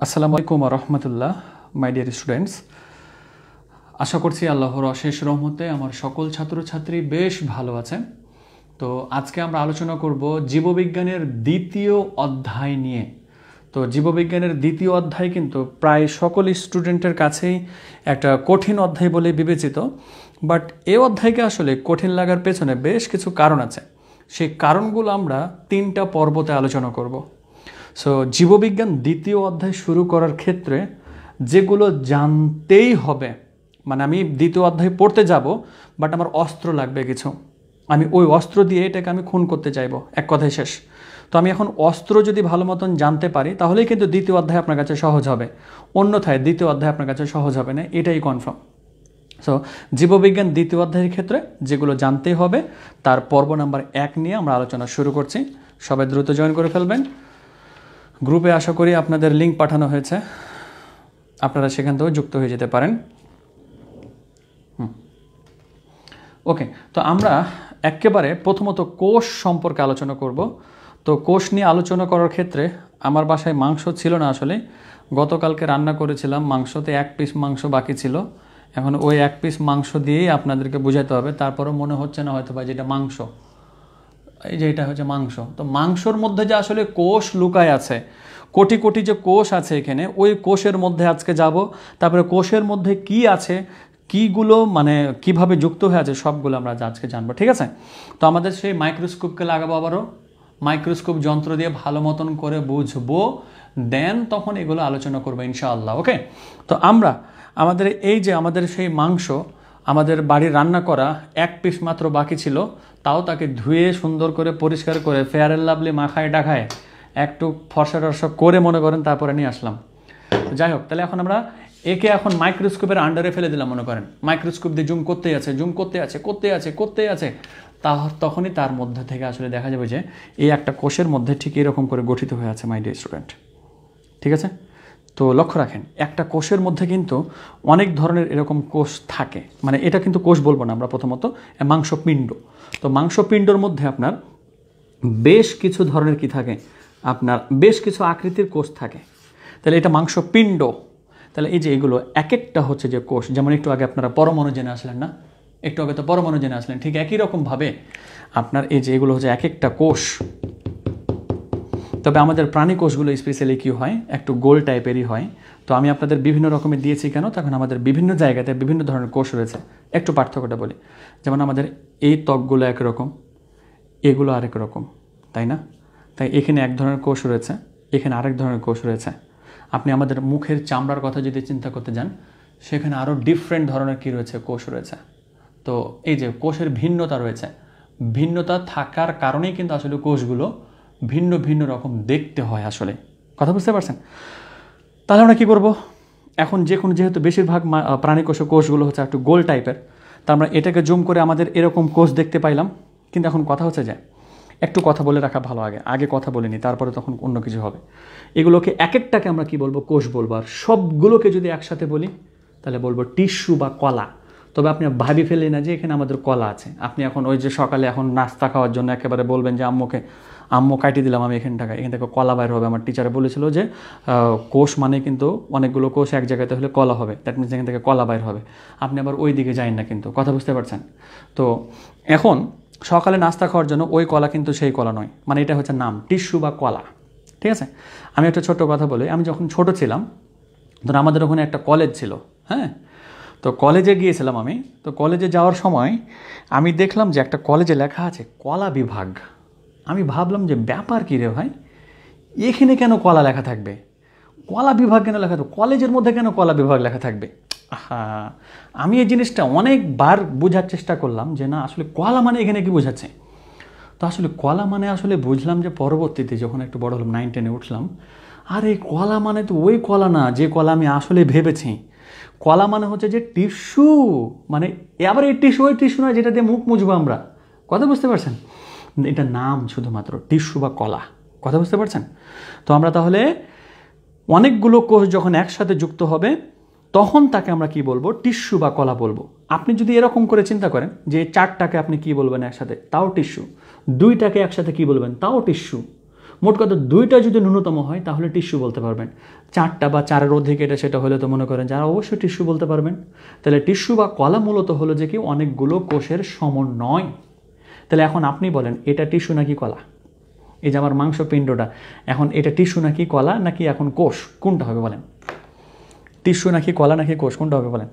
আসসালামু আলাইকুম ওয়া রাহমাতুল্লাহ মাই ডিয়ার স্টুডেন্টস। আশা করছি আল্লাহর অশেষ রহমতে আমার সকল ছাত্রছাত্রী বেশ ভালো আছে। তো আজকে আমরা আলোচনা করব জীববিজ্ঞানের দ্বিতীয় অধ্যায় নিয়ে। তো জীববিজ্ঞানের দ্বিতীয় অধ্যায় কিন্তু প্রায় সকল স্টুডেন্টের কাছেই একটা কঠিন অধ্যায় বলে বিবেচিত, বাট এই অধ্যায়কে আসলে কঠিন লাগার পেছনে বেশ কিছু কারণ আছে। সেই কারণগুলো আমরা 3টা পর্বতে আলোচনা করব। সো জীববিজ্ঞান দ্বিতীয় অধ্যায় শুরু করার ক্ষেত্রে যেগুলো জানতেই হবে, মানে আমি দ্বিতীয় অধ্যায় পড়তে যাব, বাট আমার অস্ত্র লাগবে কিছু, আমি ওই অস্ত্র দিয়ে এটাকে আমি খুন করতে চাইবো, এক কথায় শেষ। তো আমি এখন অস্ত্র যদি ভালো মতন জানতে পারি তাহলেই কিন্তু দ্বিতীয় অধ্যায় আপনার কাছে সহজ হবে, অন্যথায় দ্বিতীয় অধ্যায় আপনার কাছে সহজ হবে না, এটাই কনফার্ম। সো জীববিজ্ঞান দ্বিতীয় অধ্যায়ের ক্ষেত্রে যেগুলো জানতেই হবে তার পর্ব নাম্বার 1 নিয়ে আমরা আলোচনা শুরু করছি। সবাই দ্রুত জয়েন করে ফেলবেন। গ্রুপে আশা করি আপনাদের লিঙ্ক পাঠানো হয়েছে, আপনারা সেখান থেকেও যুক্ত হয়ে যেতে পারেন। ওকে, তো আমরা একেবারে প্রথমত কোষ সম্পর্কে আলোচনা করব। তো কোষ নিয়ে আলোচনা করার ক্ষেত্রে আমার বাসায় মাংস ছিল না, আসলে গতকালকে রান্না করেছিলাম, মাংসতে 1 পিস মাংস বাকি ছিল। এখন ওই 1 পিস মাংস দিয়েই আপনাদেরকে বোঝাতে হবে, তারপরেও মনে হচ্ছে না হয়তো বা যেটা মাংস, এই যে এটা হচ্ছে মাংস। তো মাংসর মধ্যে যে আসলে কোষ লুকায় আছে, কোটি কোটি যে কোষ আছে এখানে, ওই কোষের মধ্যে আজকে যাব। তারপরে কোষের মধ্যে কি আছে, কীগুলো মানে কিভাবে যুক্ত হয়ে আছে, সবগুলো আমরা আজকে জানবো, ঠিক আছে? তো আমাদের সেই মাইক্রোস্কোপকে লাগাবো, আবারও মাইক্রোস্কোপ যন্ত্র দিয়ে ভালো মতন করে বুঝবো, দেন তখন এগুলো আলোচনা করবো ইনশাআল্লাহ। ওকে, তো আমরা আমাদের এই যে আমাদের সেই মাংস আমাদের বাড়ির রান্না করা 1 পিস মাত্র বাকি ছিল, তাও তাকে ধুয়ে সুন্দর করে পরিষ্কার করে ফেয়ার অ্যান্ড লাভলি মাখায় ডাখায় একটু ফর্সা টর্সা করে মনে করেন তারপরে নিয়ে আসলাম। যাই হোক, তাহলে এখন আমরা একে এখন মাইক্রোস্কোপের আন্ডারে ফেলে দিলাম, মনে করেন মাইক্রোস্কোপ দিয়ে জুম করতেই আছে, জুম করতেই আছে। তখনই তার মধ্যে থেকে আসলে দেখা যাবে যে এই একটা কোষের মধ্যে ঠিক এরকম করে গঠিত হয়ে আছে মাই ডিয়ার স্টুডেন্ট, ঠিক আছে? তো লক্ষ্য রাখেন, একটা কোষের মধ্যে কিন্তু অনেক ধরনের এরকম কোষ থাকে, মানে এটা কিন্তু কোষ বলবো না আমরা, প্রথমত মাংসপিণ্ড। তো মাংসপিণ্ডর মধ্যে আপনার বেশ কিছু ধরনের কি থাকে, আপনার বেশ কিছু আকৃতির কোষ থাকে। তাহলে এটা মাংসপিণ্ড। তাহলে এই যে এগুলো এক একটা হচ্ছে যে কোষ, যেমন একটু আগে আপনারা পরমাণু জেনে আসলেন না, একটু আগে তো পরমাণু জেনে আসলেন, ঠিক একই রকমভাবে আপনার এই যে এগুলো হচ্ছে এক একটা কোষ। তবে আমাদের প্রাণী কোষগুলো স্পেশালি কী হয়, একটু গোল টাইপেরই হয়। তো আমি আপনাদের বিভিন্ন রকমের দিয়েছি কেন, তখন আমাদের বিভিন্ন জায়গাতে বিভিন্ন ধরনের কোষ রয়েছে। একটু পার্থক্যটা বলি, যেমন আমাদের এই ত্বকগুলো একরকম, এগুলো আরেক রকম, তাই না? তাই এখানে এক ধরনের কোষ রয়েছে, এখানে আরেক ধরনের কোষ রয়েছে। আপনি আমাদের মুখের চামড়ার কথা যদি চিন্তা করতে যান, সেখানে আরও ডিফারেন্ট ধরনের কী রয়েছে, কোষ রয়েছে। তো এই যে কোষের ভিন্নতা রয়েছে, ভিন্নতা থাকার কারণেই কিন্তু আসলে কোষগুলো ভিন্ন ভিন্ন রকম দেখতে হয়, আসলে কথা বুঝতে পারছেন? তাহলে আমরা কী করবো এখন, যেহেতু বেশিরভাগ প্রাণী কোষগুলো হচ্ছে একটু গোল টাইপের, তা আমরা এটাকে জুম করে আমাদের এরকম কোষ দেখতে পাইলাম। কিন্তু এখন কথা হচ্ছে যে একটু কথা বলে রাখা ভালো, আগে কথা বলিনি, তারপরে তখন অন্য কিছু হবে। এগুলোকে এক একটাকে আমরা কি বলবো, কোষ বলবো। আর সবগুলোকে যদি একসাথে বলি তাহলে বলবো টিস্যু বা কলা। তবে আপনি ভাবি ফেললেন না যে এখানে আমাদের কলা আছে। আপনি এখন ওই যে সকালে এখন নাস্তা খাওয়ার জন্য একেবারে বলবেন যে আম্মু কাটিয়ে দিলাম আমি এখান থেকে কলা বাইর হবে। আমার টিচারে বলেছিল যে কোষ মানে কিন্তু অনেকগুলো কোষ এক জায়গাতে হলে কলা হবে, দ্যাট মিনস এখান থেকে কলা বাইর হবে। আপনি আবার ওই দিকে যান না, কিন্তু কথা বুঝতে পারছেন? তো এখন সকালে নাস্তা খাওয়ার জন্য ওই কলা কিন্তু সেই কলা নয়, মানে এটা হচ্ছে নাম টিস্যু বা কলা, ঠিক আছে? আমি একটা ছোট্ট কথা বলি, আমি যখন ছোট ছিলাম, ধরুন আমাদের ওখানে একটা কলেজ ছিল, হ্যাঁ? তো কলেজে গিয়েছিলাম আমি। তো কলেজে যাওয়ার সময় আমি দেখলাম যে একটা কলেজে লেখা আছে কলা বিভাগ। আমি ভাবলাম যে ব্যাপার কী রে ভাই, এখানে কেন কলা লেখা থাকবে, কলা বিভাগ কেন লেখা থাকবে, কলেজের মধ্যে কেন কলা বিভাগ লেখা থাকবে? হ্যাঁ, আমি এই জিনিসটা অনেকবার বোঝার চেষ্টা করলাম যে না, আসলে কলা মানে এখানে কি বোঝাচ্ছে। তো আসলে কলা মানে আসলে বুঝলাম যে পরবর্তীতে যখন একটু বড় হলাম, 9-10-এ উঠলাম, আর এই কলা মানে তো ওই কলা না যে কলা আমি আসলে ভেবেছি। কলা মানে হচ্ছে যে টিস্যু, মানে আবার এই টিস্যু ওই টিস্যু নয় যেটা দিয়ে মুখ মুছবো আমরা, কথা বুঝতে পারছেন? এটা নাম শুধুমাত্র টিস্যু বা কলা, কথা বুঝতে পারছেন? তো আমরা তাহলে অনেকগুলো কোষ যখন একসাথে যুক্ত হবে তখন তাকে আমরা কি বলবো, টিস্যু বা কলা বলবো। আপনি যদি এরকম করে চিন্তা করেন যে 4টাকে আপনি কি বলবেন একসাথে, তাও টিস্যু। 2টাকে একসাথে কি বলবেন, তাও টিস্যু। মোট কথা দুইটা যদি ন্যূনতম হয় তাহলে টিস্যু বলতে পারবেন। চারটা বা চারের অধিক এটা সেটা হলে তো মনে করেন যারা অবশ্যই টিস্যু বলতে পারবেন। তাহলে টিস্যু বা কলা মূলত হলো যে কি অনেকগুলো কোষের সমন্বয়। তাহলে এখন আপনি বলেন এটা টিস্যু নাকি কলা? এই যে আমার মাংসপিণ্ডটা, এখন এটা টিস্যু নাকি কলা নাকি এখন কোষ, কোনটা হবে বলেন? টিস্যু নাকি কলা নাকি কোষ, কোনটা হবে বলেন?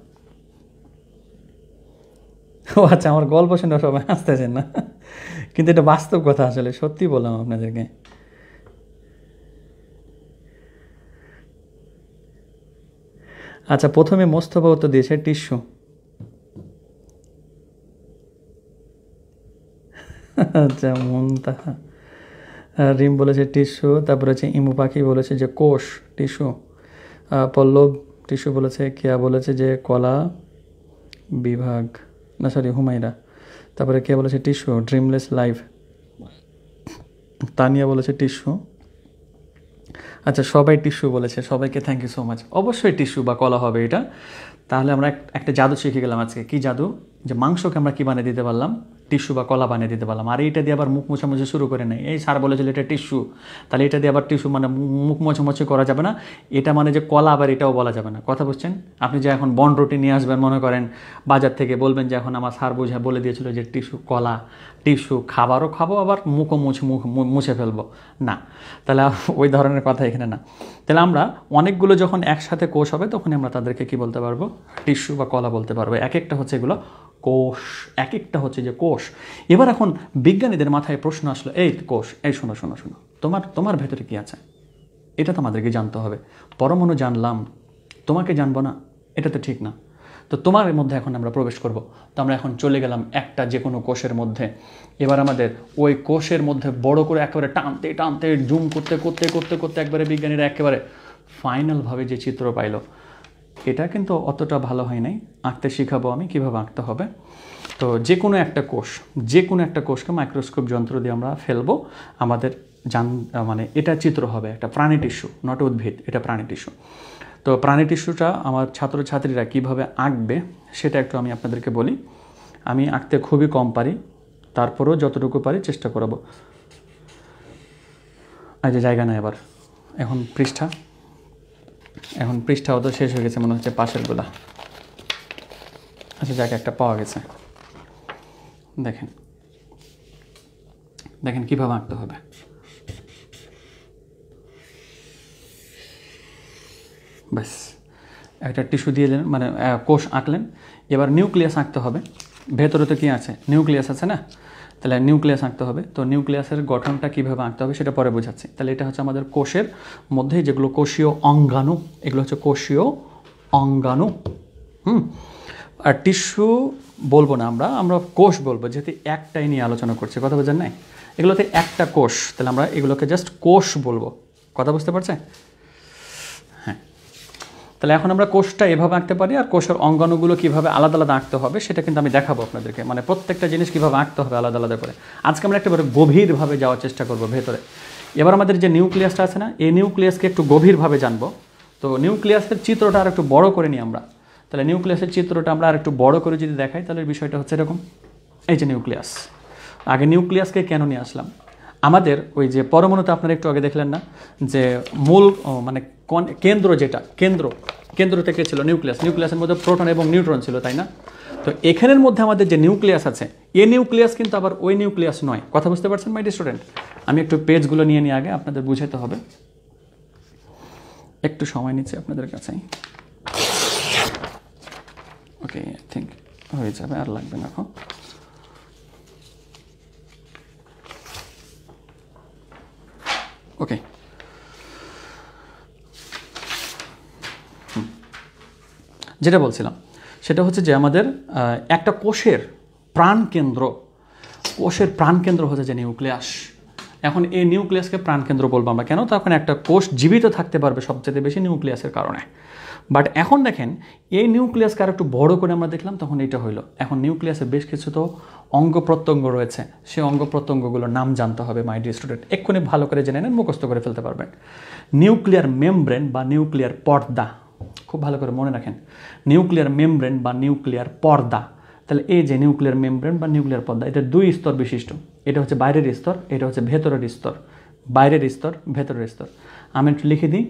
ও আচ্ছা, আমার গল্প শুনে সবাই হাসতেছেন না, কিন্তু এটা বাস্তব কথা, আসলে সত্যি বললাম আপনাদেরকে। আচ্ছা, প্রথমে মোস্তফা উত্তর দিয়েছে টিস্যু। আচ্ছা, মুনতাহা রিম বলেছে টিস্যু, তারপরে হচ্ছে ইমু পাখি বলেছে যে কোষ টিস্যু, পল্লব টিস্যু বলেছে, কেয়া বলেছে যে কলা বিভাগ, না সরি হুমায়রা, তারপরে কে বলেছে টিস্যু, ড্রিমলেস লাইফ, তানিয়া বলেছে টিস্যু। আচ্ছা, সবাই টিস্যু বলেছে, সবাইকে থ্যাংক ইউ সো মাচ। অবশ্যই টিস্যু বা কলা হবে এটা। তাহলে আমরা একটা জাদু শিখে গেলাম আজকে। কি জাদু? যে মাংসকে আমরা কী বানিয়ে দিতে পারলাম? টিস্যু বা কলা বানিয়ে দিতে পারলাম। আর এইটা দিয়ে আবার মুখ মোছামুছি শুরু করে নেই, এই স্যার বলেছিল এটা টিস্যু, তাহলে এটা দিয়ে আবার টিস্যু মানে মুখ মোছামুছি করা যাবে না, এটা মানে যে কলা আবার এটাও বলা যাবে না। কথা বুঝছেন? আপনি যে এখন বন রুটি নিয়ে আসবেন মনে করেন বাজার থেকে, বলবেন যে এখন আমার স্যার বুঝে বলে দিয়েছিল যে টিস্যু কলা, টিস্যু খাবারও খাবো আবার মুখও মুছে ফেলবো না, তাহলে ওই ধরনের কথা এখানে না। তাহলে আমরা অনেকগুলো যখন একসাথে কোষ হবে তখনই আমরা তাদেরকে কি বলতে পারবো? টিস্যু বা কলা বলতে পারবো। এক একটা হচ্ছে এগুলো কোষ, এক একটা হচ্ছে যে কোষ। এবার এখন বিজ্ঞানীদের মাথায় প্রশ্ন আসলো, এই কোষ, এই শোনো শোনো শোনো, তোমার ভেতরে কি আছে এটা তো আমাদেরকে জানতে হবে। পরমাণু জানলাম, তোমাকে জানবো না, এটা তো ঠিক না। তো তোমার মধ্যে এখন আমরা প্রবেশ করব। তো আমরা এখন চলে গেলাম একটা যে কোনো কোষের মধ্যে। এবার আমাদের ওই কোষের মধ্যে বড় করে একেবারে টানতে টানতে জুম করতে করতে করতে করতে একবারে বিজ্ঞানীরা একেবারে ফাইনালভাবে যে চিত্র পাইল, এটা কিন্তু অতটা ভালো হয় নাই। আঁকতে শিখাবো আমি কীভাবে আঁকতে হবে। তো যে কোনো একটা কোষকে মাইক্রোস্কোপ যন্ত্র দিয়ে আমরা ফেলবো, আমাদের মানে এটা চিত্র হবে একটা প্রাণী টিস্যু, নট উদ্ভিদ, এটা প্রাণী টিস্যু। তো প্রাণী টিস্যুটা আমার ছাত্রছাত্রীরা কীভাবে আঁকবে সেটা একটু আমি আপনাদেরকে বলি। আমি আঁকতে খুবই কম পারি, তারপরেও যতটুকু পারি চেষ্টা করব। আজ জায়গা নেই আবার, এখন পৃষ্ঠাও তো শেষ হয়ে গেছে মনে হচ্ছে পাশেরগুলা। আচ্ছা, জায়গা একটা পাওয়া গেছে। দেখেন কীভাবে আঁকতে হবে। ব্যাস, একটা টিস্যু দিয়ে দিলেন, মানে কোষ আঁকলেন। এবার নিউক্লিয়াস আঁকতে হবে। ভেতরে তো কী আছে? নিউক্লিয়াস আছে না? তাহলে নিউক্লিয়াস আঁকতে হবে। তো নিউক্লিয়াসের গঠনটা কীভাবে আঁকতে হবে সেটা পরে বোঝাচ্ছি। তাহলে এটা হচ্ছে আমাদের কোষের মধ্যে যেগুলো কোষীয় অঙ্গাণু, এগুলো হচ্ছে কোষীয় অঙ্গাণু। আর টিস্যু বলবো না, আমরা কোষ বলবো, যেহেতু একটাই নিয়ে আলোচনা করছি। কথা বোঝেন নাই? এগুলোতে একটা কোষ, তাহলে আমরা এগুলোকে জাস্ট কোষ বলবো। কথা বুঝতে পারছে? হ্যাঁ। তাহলে এখন আমরা কোষটা এভাবে আঁকতে পারি, আর কোষের অঙ্গাণুগুলো কীভাবে আলাদা আলাদা আঁকতে হবে সেটা কিন্তু আমি দেখাবো আপনাদেরকে, মানে প্রত্যেকটা জিনিস কীভাবে আঁকতে হবে আলাদা আলাদা করে। আজকে আমরা একেবারে গভীরভাবে যাওয়ার চেষ্টা করব ভেতরে। এবার আমাদের যে নিউক্লিয়াসটা আছে না, এই নিউক্লিয়াসকে একটু গভীরভাবে জানবো। তো নিউক্লিয়াসের চিত্রটা আর একটু বড় করে নিই আমরা। তাহলে নিউক্লিয়াসের চিত্রটা আমরা আর একটু বড় করে যদি দেখাই, তাহলে বিষয়টা হচ্ছে এরকম। এই যে নিউক্লিয়াস, আগে নিউক্লিয়াসকে কেন নিয়ে আসলাম? আমাদের ওই যে পরমাণুতে আপনারা একটু আগে দেখলেন না যে মূল মানে কেন্দ্র থেকে ছিল নিউক্লিয়াস। নিউক্লিয়াসের মধ্যে প্রোটন এবং নিউট্রন ছিল, তাই না? তো এখানের মধ্যে আমাদের যে নিউক্লিয়াস আছে, এই নিউক্লিয়াস কিন্তু আবার ওই নিউক্লিয়াস নয়। কথা বুঝতে পারছেন মাই ডিয়ার স্টুডেন্ট? আমি একটু পেজগুলো নিয়ে আগে আপনাদের বুঝাতে হবে, একটু সময় নিচ্ছে আপনাদের কাছে। ওকে, আই থিঙ্ক হয়ে যাবে, আর লাগবে না এখন। ওকে, যেটা বলছিলাম সেটা হচ্ছে যে আমাদের একটা কোষের প্রাণকেন্দ্র হচ্ছে যে নিউক্লিয়াস। এখন এই নিউক্লিয়াসকে প্রাণকেন্দ্র বলবো আমরা কেন? তখন একটা কোষ জীবিত থাকতে পারবে সবচেয়ে বেশি নিউক্লিয়াসের কারণে। বাট এখন দেখেন এই নিউক্লিয়াসকে আর একটু বড় করে আমরা দেখলাম, তখন এটা হইলো। এখন নিউক্লিয়াসে বেশ কিছু তো অঙ্গ প্রত্যঙ্গ রয়েছে, সেই অঙ্গ প্রত্যঙ্গগুলোর নাম জানতে হবে মাই ডিয়ার স্টুডেন্ট। এক্ষুনি ভালো করে জেনে নেন, মুখস্থ করে ফেলতে পারবেন। নিউক্লিয়ার মেমব্রেন বা নিউক্লিয়ার পর্দা, খুব ভালো করে মনে রাখেন, নিউক্লিয়ার মেমব্রেন বা নিউক্লিয়ার পর্দা। তাহলে এই যে নিউক্লিয়ার মেমব্রেন বা নিউক্লিয়ার পর্দা, এটা দুই স্তর বিশিষ্ট। এটা হচ্ছে বাইরের স্তর, এটা হচ্ছে ভেতরের স্তর। বাইরের স্তর, ভেতরের স্তর। আমি একটু লিখে দিই,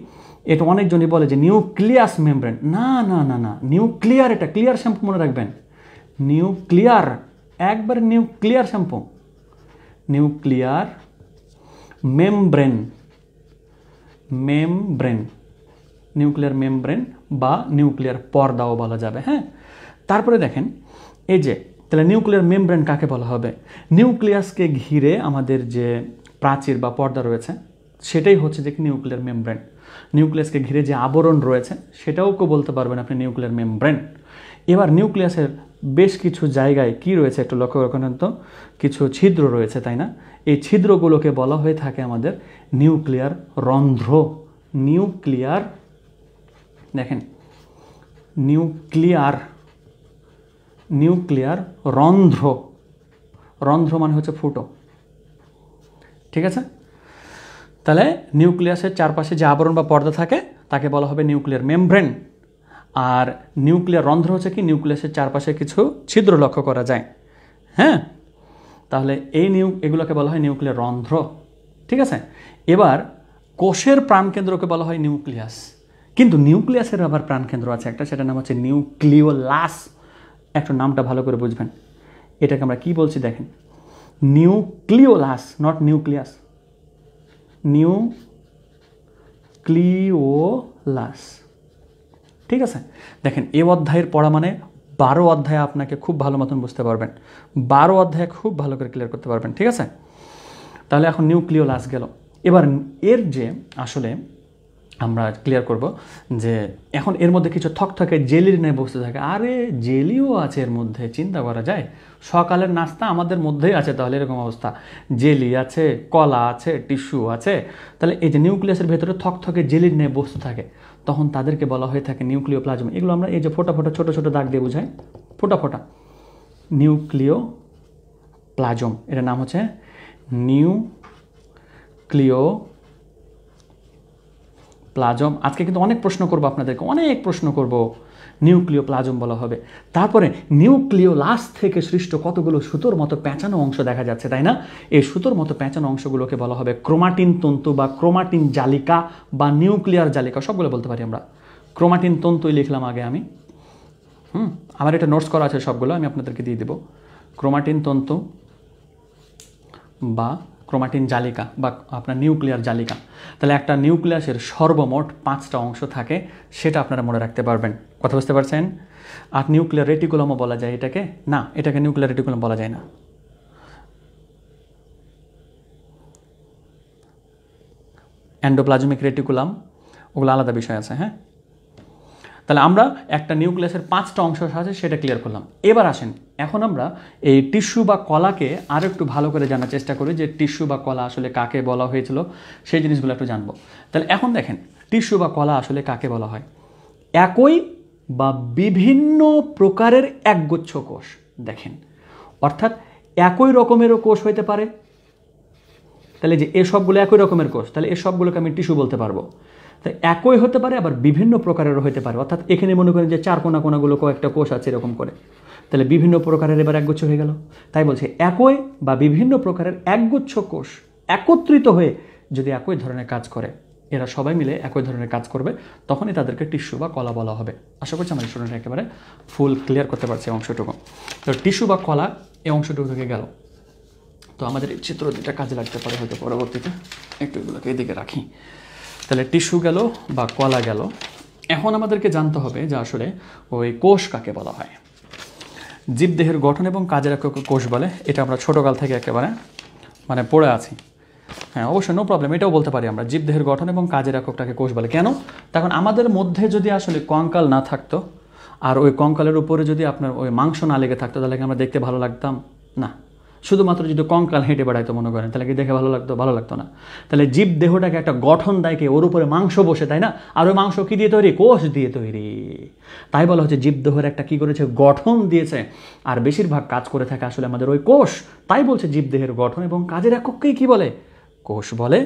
এটা অনেকজনই বলে যে নিউক্লিয়াস মেমব্রেন। না না না না, নিউক্লিয়ার, এটা ক্লিয়ার শ্যাম্পু মনে রাখবেন, নিউক্লিয়ার, একবার nuclear shampoo, nuclear membrane, membrane, nuclear membrane বা নিউক্লিয়ার পর্দাও বলা যাবে। হ্যাঁ, তারপরে দেখেন এই যে, তাহলে নিউক্লিয়ার মেমব্রেন কাকে বলা হবে? নিউক্লিয়াসকে ঘিরে আমাদের যে প্রাচীর বা পর্দা রয়েছে সেটাই হচ্ছে যে নিউক্লিয়ার মেমব্রেন। নিউক্লিয়াসকে ঘিরে যে আবরণ রয়েছে সেটাও বলতে পারবেন আপনি নিউক্লিয়ার মেমব্রেন। এবার নিউক্লিয়াসের বেশ কিছু জায়গায় কি রয়েছে একটু লক্ষ্য রাখুন তো, কিছু ছিদ্র রয়েছে, তাই না? এই ছিদ্রগুলোকে বলা হয়ে থাকে আমাদের নিউক্লিয়ার রন্ধ্র। নিউক্লিয়ার, দেখেন, নিউক্লিয়ার, নিউক্লিয়ার রন্ধ্র, রন্ধ্র মানে হচ্ছে ফুটো, ঠিক আছে? তাহলে নিউক্লিয়াসের চারপাশে যে আবরণ বা পর্দা থাকে তাকে বলা হবে নিউক্লিয়ার মেমব্রেন। আর নিউক্লিয়ার রন্ধ্র হচ্ছে কি, নিউক্লিয়াসের চারপাশে কিছু ছিদ্র লক্ষ্য করা যায়। হ্যাঁ, তাহলে এগুলোকে বলা হয় নিউক্লিয়ার রন্ধ্র, ঠিক আছে? এবার কোষের প্রাণকেন্দ্রকে বলা হয় নিউক্লিয়াস, কিন্তু নিউক্লিয়াসের আবার প্রাণকেন্দ্র আছে একটা, সেটার নাম হচ্ছে নিউক্লিওলাস। একটু নামটা ভালো করে বুঝবেন, এটাকে আমরা কি বলছি দেখেন, নিউক্লিওলাস, নট নিউক্লিয়াস, নিউক্লিওলাস, ঠিক আছে? দেখেন এই অধ্যায়ের পড়া মানে 12 অধ্যায়ে আপনাকে খুব ভালো মতন বুঝতে পারবেন, 12 অধ্যায়ে খুব ভালো করে ক্লিয়ার করতে পারবেন, ঠিক আছে? তাহলে এখন নিউক্লিওলাস গেল। এবার এর যে আসলে আমরা ক্লিয়ার করব যে এখন এর মধ্যে কিছু থকথকে জেলির ন্যায় বসতে থাকে। আরে জেলিও আছে এর মধ্যে, চিন্তা করা যায়, সকালের নাস্তা আমাদের মধ্যেই আছে, তাহলে এরকম অবস্থা, জেলি আছে, কলা আছে, টিস্যু আছে। তাহলে এই যে নিউক্লিয়াসের ভেতরে থকথকে জেলির ন্যায় বস্তু থাকে, তখন তাদেরকে বলা হয়ে থাকে নিউক্লিওপ্লাজম। এগুলো আমরা এই যে ফোটা ফোটা ছোটো ছোটো দাগ দিয়ে বোঝাই, ফোটা ফোটা, নিউক্লিওপ্লাজম, এটার নাম হচ্ছে নিউক্লিওপ্লাজম। আজকে কিন্তু অনেক প্রশ্ন করবো আপনাদেরকে, অনেক প্রশ্ন করব, নিউক্লিওপ্লাজম বলা হবে। তারপরে নিউক্লিওলাস থেকে সৃষ্ট কতগুলো সুতোর মতো প্যাঁচানো অংশ দেখা যাচ্ছে, তাই না? এই সুতোর মতো প্যাঁচানো অংশগুলোকে বলা হবে ক্রোমাটিন তন্তু বা ক্রোমাটিন জালিকা বা নিউক্লিয়ার জালিকা, সবগুলো বলতে পারি আমরা। ক্রোমাটিন তন্তুই লিখলাম আগে আমি, আমার এটা নোটস করা আছে সবগুলো, আমি আপনাদেরকে দিয়ে দেব। ক্রোমাটিন তন্তু বা ক্রোমাটিন জালিকা বা আপনার নিউক্লিয়ার জালিকা। তাহলে একটা নিউক্লিয়াসের সর্বমোট 5টা অংশ থাকে, সেটা আপনারা মনে রাখতে পারবেন। কথা বুঝতে পারছেন? আর নিউক্লিয়ার রেটিকুলামও বলা যায় এটাকে, না এটাকে নিউক্লিয়ার রেটিকুলাম বলা যায় না, এন্ডোপ্লাজমিক রেটিকুলাম, ওগুলো আলাদা বিষয় আছে। হ্যাঁ, তাহলে আমরা একটা নিউক্লিয়াসের 5টা অংশ আছে সেটা ক্লিয়ার করলাম। এবার আসেন, এখন আমরা এই টিস্যু বা কলাকে আরও একটু ভালো করে জানার চেষ্টা করি যে টিস্যু বা কলা আসলে কাকে বলা হয়েছিল, সেই জিনিসগুলো একটু জানবো। তাহলে এখন দেখেন টিস্যু বা কলা আসলে কাকে বলা হয়? একই বা বিভিন্ন প্রকারের একগুচ্ছ কোষ। দেখেন, অর্থাৎ একই রকমেরও কোষ হইতে পারে। তাহলে যে এসবগুলো একই রকমের কোষ, তাহলে এসবগুলোকে আমি টিস্যু বলতে পারবো। তাই একই হতে পারে, আবার বিভিন্ন প্রকারেরও হতে পারে। অর্থাৎ এখানে মনে করেন যে 4 কোনাগুলো কয়েকটা কোষ আছে এরকম করে, তাহলে বিভিন্ন প্রকারের এবার একগুচ্ছ হয়ে গেল। তাই বলছে একই বা বিভিন্ন প্রকারের একগুচ্ছ কোষ একত্রিত হয়ে যদি একই ধরনের কাজ করে, এরা সবাই মিলে একই ধরনের কাজ করবে, তখনই তাদেরকে টিস্যু বা কলা বলা হবে। আশা করছি আমার স্টুডেন্ট একেবারে ফুল ক্লিয়ার করতে পারছে অংশটুকু। তো টিস্যু বা কলা এই অংশটুকু থেকে গেল। তো আমাদের এই চিত্র দুটা কাজে লাগতে পারে হয়তো পরবর্তীতে, একটু এগুলোকে এদিকে রাখি। তাহলে টিস্যু গেল বা কলা গেল। এখন আমাদেরকে জানতে হবে যে আসলে ওই কোষ কাকে বলা হয়। জীবদেহের গঠন এবং কাজের এককে কোষ বলে, এটা আমরা ছোটোকাল থেকে একেবারে মানে পড়ে আছি। হ্যাঁ, অবশ্যই নো প্রবলেম, এটাও বলতে পারি আমরা, জীবদেহের গঠন এবং কাজের এককটাকে কোষ বলে। কেন? তখন আমাদের মধ্যে যদি আসলে কঙ্কাল না থাকতো, আর ওই কঙ্কালের উপরে যদি আপনার ওই মাংস না লেগে থাকতো, তাহলে কি আমরা দেখতে ভালো লাগতাম না? শুধুমাত্র যদি কঙ্কাল হেঁটে বেড়াইতো মনে করেন, তাহলে কি দেখে ভালো লাগতো? ভালো লাগতো না। তাহলে জীব দেহটাকে একটা গঠন দেয় কি, ওর উপরে মাংস বসে, তাই না? আর ওই মাংস কি দিয়ে তৈরি? কোষ দিয়ে তৈরি। তাই বলা হচ্ছে জীব দেহের একটা কি করেছে, গঠন দিয়েছে। আর বেশিরভাগ কাজ করে থাকে আসলে আমাদের ওই কোষ। তাই বলছে জীব দেহের গঠন এবং কাজের একককেই কি বলে? কোষ বলে।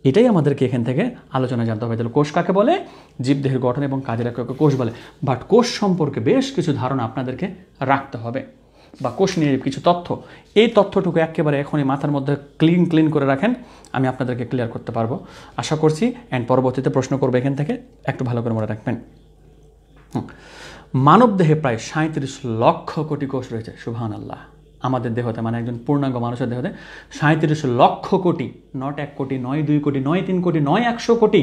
এটাই আমাদেরকে এখান থেকে আলোচনা জানতে হবে। তাহলে কোষ কাকে বলে? জীবদেহের গঠন এবং কাজের এককে কোষ বলে। বাট কোষ সম্পর্কে বেশ কিছু ধারণা আপনাদেরকে রাখতে হবে। বা কোষ নিয়ে কিছু তথ্য, এই তথ্যটুকু একেবারে এখনই মাথার মধ্যে ক্লিন করে রাখেন, আমি আপনাদেরকে ক্লিয়ার করতে পারবো আশা করছি। অ্যান্ড পরবর্তীতে প্রশ্ন করবো এখান থেকে, একটু ভালো করে মনে রাখবেন। মানব দেহে প্রায় 37 লক্ষ কোটি কোষ রয়েছে। সুবহানাল্লাহ। আমাদের দেহতে, মানে একজন পূর্ণাঙ্গ মানুষের দেহতে 37 লক্ষ কোটি, নট 1 কোটি, নয় 2 কোটি, নয় 3 কোটি, নয় 100 কোটি,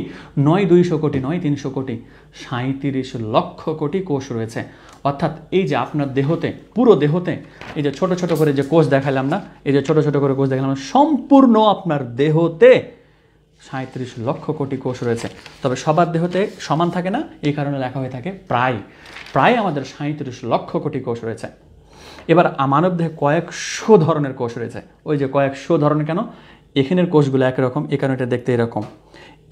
নয় 200 কোটি, নয় 300 কোটি, 37 লক্ষ কোটি কোষ রয়েছে। অর্থাৎ এই যে আপনার দেহতে, পুরো দেহতে এই যে ছোট ছোট করে যে কোষ দেখালাম না, এই যে ছোট ছোট করে কোষ দেখালাম না, সম্পূর্ণ আপনার দেহতে 37 লক্ষ কোটি কোষ রয়েছে। তবে সবার দেহতে সমান থাকে না, এই কারণে লেখা হয়ে থাকে প্রায় আমাদের 37 লক্ষ কোটি কোষ রয়েছে। এবার মানব দেহে কয়েকশো ধরনের কোষ রয়েছে। ওই যে কয়েকশো ধরনের কেন, এখানের কোষগুলো একরকম, এই কারণে এটা দেখতে এরকম,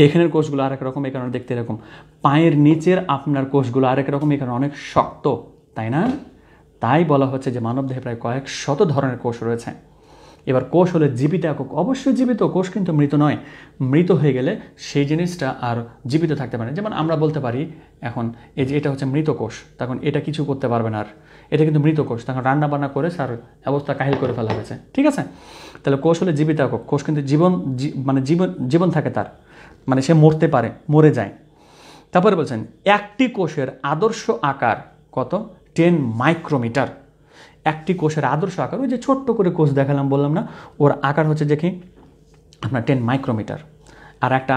এখানের কোষগুলো আরেক রকম, এই কারণে দেখতে এরকম, পায়ের নিচের আপনার কোষগুলো আরেক রকম, এই কারণে অনেক শক্ত, তাই না? তাই বলা হচ্ছে যে মানব দেহে প্রায় কয়েক শত ধরনের কোষ রয়েছে। এবার কোষ হলে জীবিত একক, অবশ্যই জীবিত, কোষ কিন্তু মৃত নয়। মৃত হয়ে গেলে সেই জিনিসটা আর জীবিত থাকতে পারে। যেমন আমরা বলতে পারি এখন এই যে এটা হচ্ছে মৃত কোষ, তখন এটা কিছু করতে পারবে না, আর এটা কিন্তু মৃত কোষ, তখন রান্না বান্না করে তার অবস্থা কাহিল করে ফেলা হয়েছে, ঠিক আছে? তাহলে কোষ হলে জীবিত একক, কোষ কিন্তু জীবন থাকে তার, মানে সে মরতে পারে, মরে যায়। তারপরে বলছেন একটি কোষের আদর্শ আকার কত? 10 মাইক্রোমিটার। একটি কোষের আদর্শ আকার, ওই যে ছোট্ট করে কোষ দেখালাম, বললাম না, ওর আকার হচ্ছে দেখি আপনার 10 মাইক্রোমিটার। আর একটা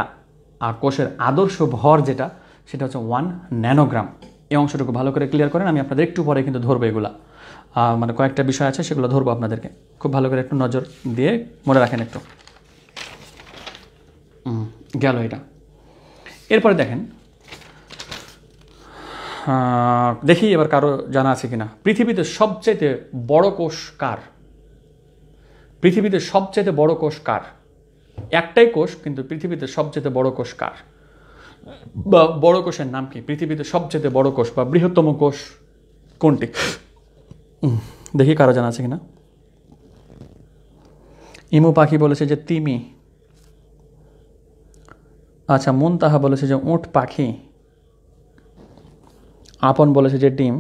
কোষের আদর্শ ভর যেটা, সেটা হচ্ছে 1 ন্যানোগ্রাম। এই অংশটুকু ভালো করে ক্লিয়ার করেন, আমি আপনাদের একটু পরে কিন্তু ধরবো এগুলা, মানে কয়েকটা বিষয় আছে সেগুলো ধরবো আপনাদেরকে, খুব ভালো করে একটু নজর দিয়ে মনে রাখেন একটু। গেল এটা। এরপরে দেখেন, দেখি এবার কারো জানা আছে কিনা, পৃথিবীতে সবচেয়ে বড় কোষ কার? পৃথিবীতে সবচেয়ে বড় কোষ কার? একটাই কোষ, কিন্তু পৃথিবীতে সবচেয়ে বড় কোষ কার, বা বড় কোষের নাম কি? পৃথিবীতে সবচেয়ে বড় কোষ বা বৃহত্তম কোষ কোনটি? দেখি কারো জানা আছে কিনা। ইমু পাখি বলেছে যে তিমি। আচ্ছা, মুনতাহা বলেছে যে উট পাখি। আপন বলেছে যে ডিম।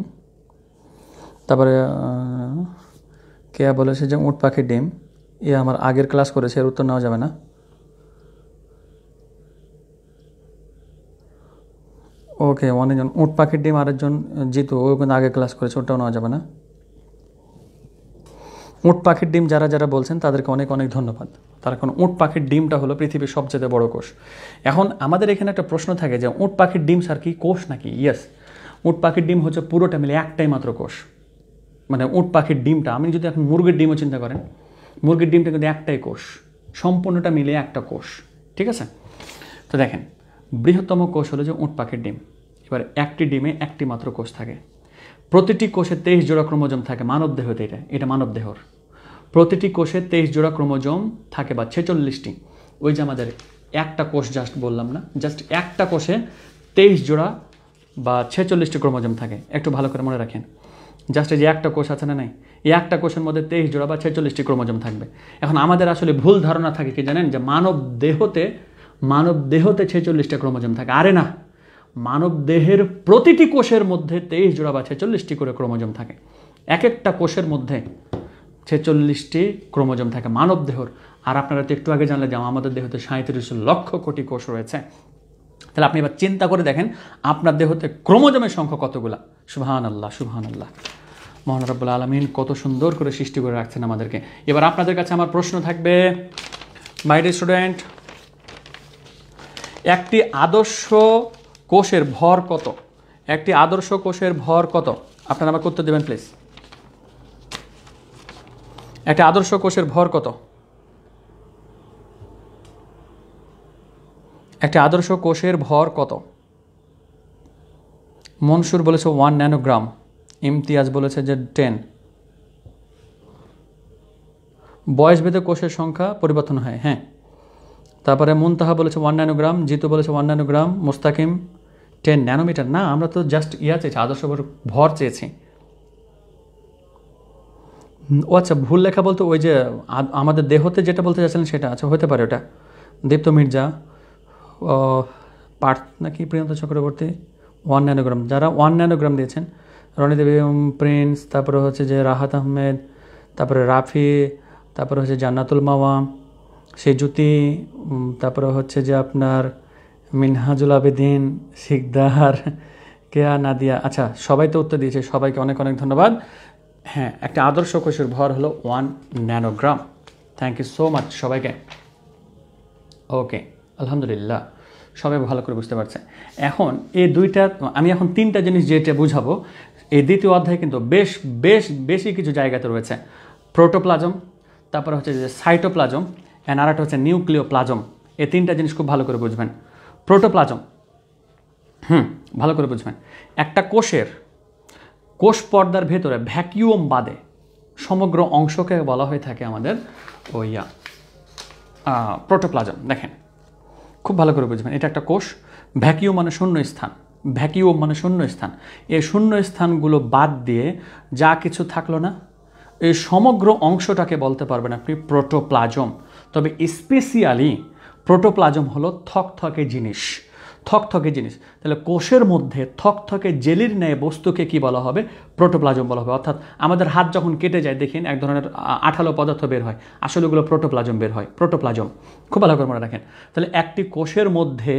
তারপরে কেয়া বলেছে যে উট পাখির ডিম। এ আমার আগের ক্লাস করেছে, এর উত্তর নেওয়া যাবে না। ওকে, অনেকজন উট পাখির ডিম, আরেকজন জিতু, ও কিন্তু আগে ক্লাস করেছে, ওটাও নেওয়া যাবে না। উট পাখির ডিম যারা যারা বলছেন তাদেরকে অনেক অনেক ধন্যবাদ। তার কারণ উট পাখির ডিমটা হলো পৃথিবীর সবচেয়ে বড় কোষ। এখন আমাদের এখানে একটা প্রশ্ন থাকে যে উট পাখির ডিম স্যার কি কোষ নাকি? ইয়েস, উট পাখির ডিম হচ্ছে পুরোটা মিলে একটাই মাত্র কোষ। মানে উট পাখির ডিমটা, আপনি যদি এখন মুরগির ডিমও চিন্তা করেন, মুরগির ডিমটা কিন্তু একটাই কোষ, সম্পূর্ণটা মিলে একটা কোষ, ঠিক আছে? তো দেখেন, বৃহত্তম কোষ হলো যে উট পাখির ডিম। এবার একটি ডিমে একটি মাত্র কোষ থাকে। প্রতিটি কোষে 23 জোড়া ক্রোমোজোম থাকে। মানব দেহতে এটা মানব দেহর প্রতিটি কোষে 23 জোড়া ক্রোমোজোম থাকে, বা 46টি। ওই যে আমাদের একটা কোষ জাস্ট বললাম না, জাস্ট একটা কোষে 23 জোড়া বা 46টি ক্রোমোজোম থাকে। একটু ভালো করে মনে রাখেন, জাস্ট এই যে একটা কোষ আছে না, নাই, এই একটা কোষের মধ্যে 23 জোড়া বা 46টি ক্রোমোজোম থাকবে। এখন আমাদের আসলে ভুল ধারণা থাকে কি জানেন, যে মানব দেহতে 46টা ক্রোমোজোম থাকে। আরে না, মানব দেহের প্রতিটি কোষের মধ্যে 23 জোড়া বা 46টি করে ক্রোমোজোম থাকে। এক একটা কোষের মধ্যে 46টি ক্রোমোজোম থাকে মানব দেহর। আর আপনারা তো একটু আগে জানলে যে আমাদের দেহতে 37 লক্ষ কোটি কোষ রয়েছে। তাহলে আপনি এবার চিন্তা করে দেখেন আপনার দেহতে ক্রোমোজোমের সংখ্যা কতগুলা। সুবহানাল্লাহ, সুবহানাল্লাহ। মহান রব্বুল আলামিন কত সুন্দর করে সৃষ্টি করে রাখছেন আমাদেরকে। এবার আপনাদের কাছে আমার প্রশ্ন থাকবে, মাই ডিয়ার স্টুডেন্ট, একটি আদর্শ কোষের ভর কত? একটি আদর্শ কোষের ভর কত? আপনারা আমাকে উত্তর দেবেন প্লিজ। একটা আদর্শ কোষের ভর কত? একটা আদর্শ কোষের ভর কত? মনসুর বলেছে 1 ন্যানোগ্রাম। ইমতিয়াজ বলেছে যে 10। বয়সভেদে কোষের সংখ্যা পরিবর্তন হয়, হ্যাঁ। তারপরে মুনতাহা বলেছে 1 ন্যানোগ্রাম, জিতু বলেছে 1 ন্যানোগ্রাম, মুস্তাকিম 10 ন্যানোমিটার। না, আমরা তো জাস্ট চেয়েছি, আদর্শ ভর চেয়েছি। ও আচ্ছা, ভুল লেখা বলতে ওই যে আমাদের দেহতে যেটা বলতে চাচ্ছিলেন সেটা, আচ্ছা হতে পারে ওটা। দীপ্ত মির্জা, পার্থ নাকি প্রিয়ন্ত চক্রবর্তী 1 ন্যানোগ্রাম, যারা 1 ন্যানোগ্রাম দিয়েছেন রনি দেবী প্রিন্স, তারপরে হচ্ছে যে রাহাত আহমেদ, তারপরে রাফি, তারপরে হচ্ছে জান্নাতুল মাওয়া, সেজুতি, তারপরে হচ্ছে যে আপনার মিনহাজুল আবেদিন, শিকদার, কেয়া, নাদিয়া। আচ্ছা, সবাই তো উত্তর দিয়েছে, সবাইকে অনেক অনেক ধন্যবাদ। হ্যাঁ, একটা আদর্শ কোষের ভর হলো 1 nanogram. Thank you so much সবাইকে। ওকে, আলহামদুলিল্লাহ, সবাই ভালো করে বুঝতে পারছে। এখন এই দুইটা, আমি এখন তিনটা জিনিস যেটা বুঝাবো, এই দ্বিতীয় অধ্যায়ে কিন্তু বেশ বেশ বেশি কিছু জায়গাতে রয়েছে। প্রোটোপ্লাজম, তারপরে হচ্ছে যে সাইটোপ্লাজম, অ্যান্ড আরেকটা হচ্ছে নিউক্লিওপ্লাজম। এই তিনটা জিনিস খুব ভালো করে বুঝবেন। প্রোটোপ্লাজম, ভালো করে বুঝবেন। একটা কোষের কোষ পর্দার ভেতরে ভ্যাকিউম বাদে সমগ্র অংশকে বলা হয়ে থাকে আমাদের প্রোটোপ্লাজম। দেখেন, খুব ভালো করে বুঝবেন, এটা একটা কোষ। ভ্যাকিউম মানে শূন্য স্থান, ভ্যাকিউম মানে শূন্য স্থান। এই শূন্য স্থানগুলো বাদ দিয়ে যা কিছু থাকলো না, এই সমগ্র অংশটাকে বলতে পারবেন আপনি প্রোটোপ্লাজম। তবে স্পেশালি প্রোটোপ্লাজম হলো থকথকে জিনিস, থকথকে জিনিস। তাহলে কোষের মধ্যে থকথকে জেলির ন্যায় বস্তুকে কি বলা হবে? প্রোটোপ্লাজম বলা হবে। অর্থাৎ আমাদের হাত যখন কেটে যায়, দেখেন এক ধরনের আঠালো পদার্থ বের হয়, আসলে ওগুলো প্রোটোপ্লাজম বের হয়, প্রোটোপ্লাজম। খুব ভালো করে মনে রাখেন। তাহলে একটি কোষের মধ্যে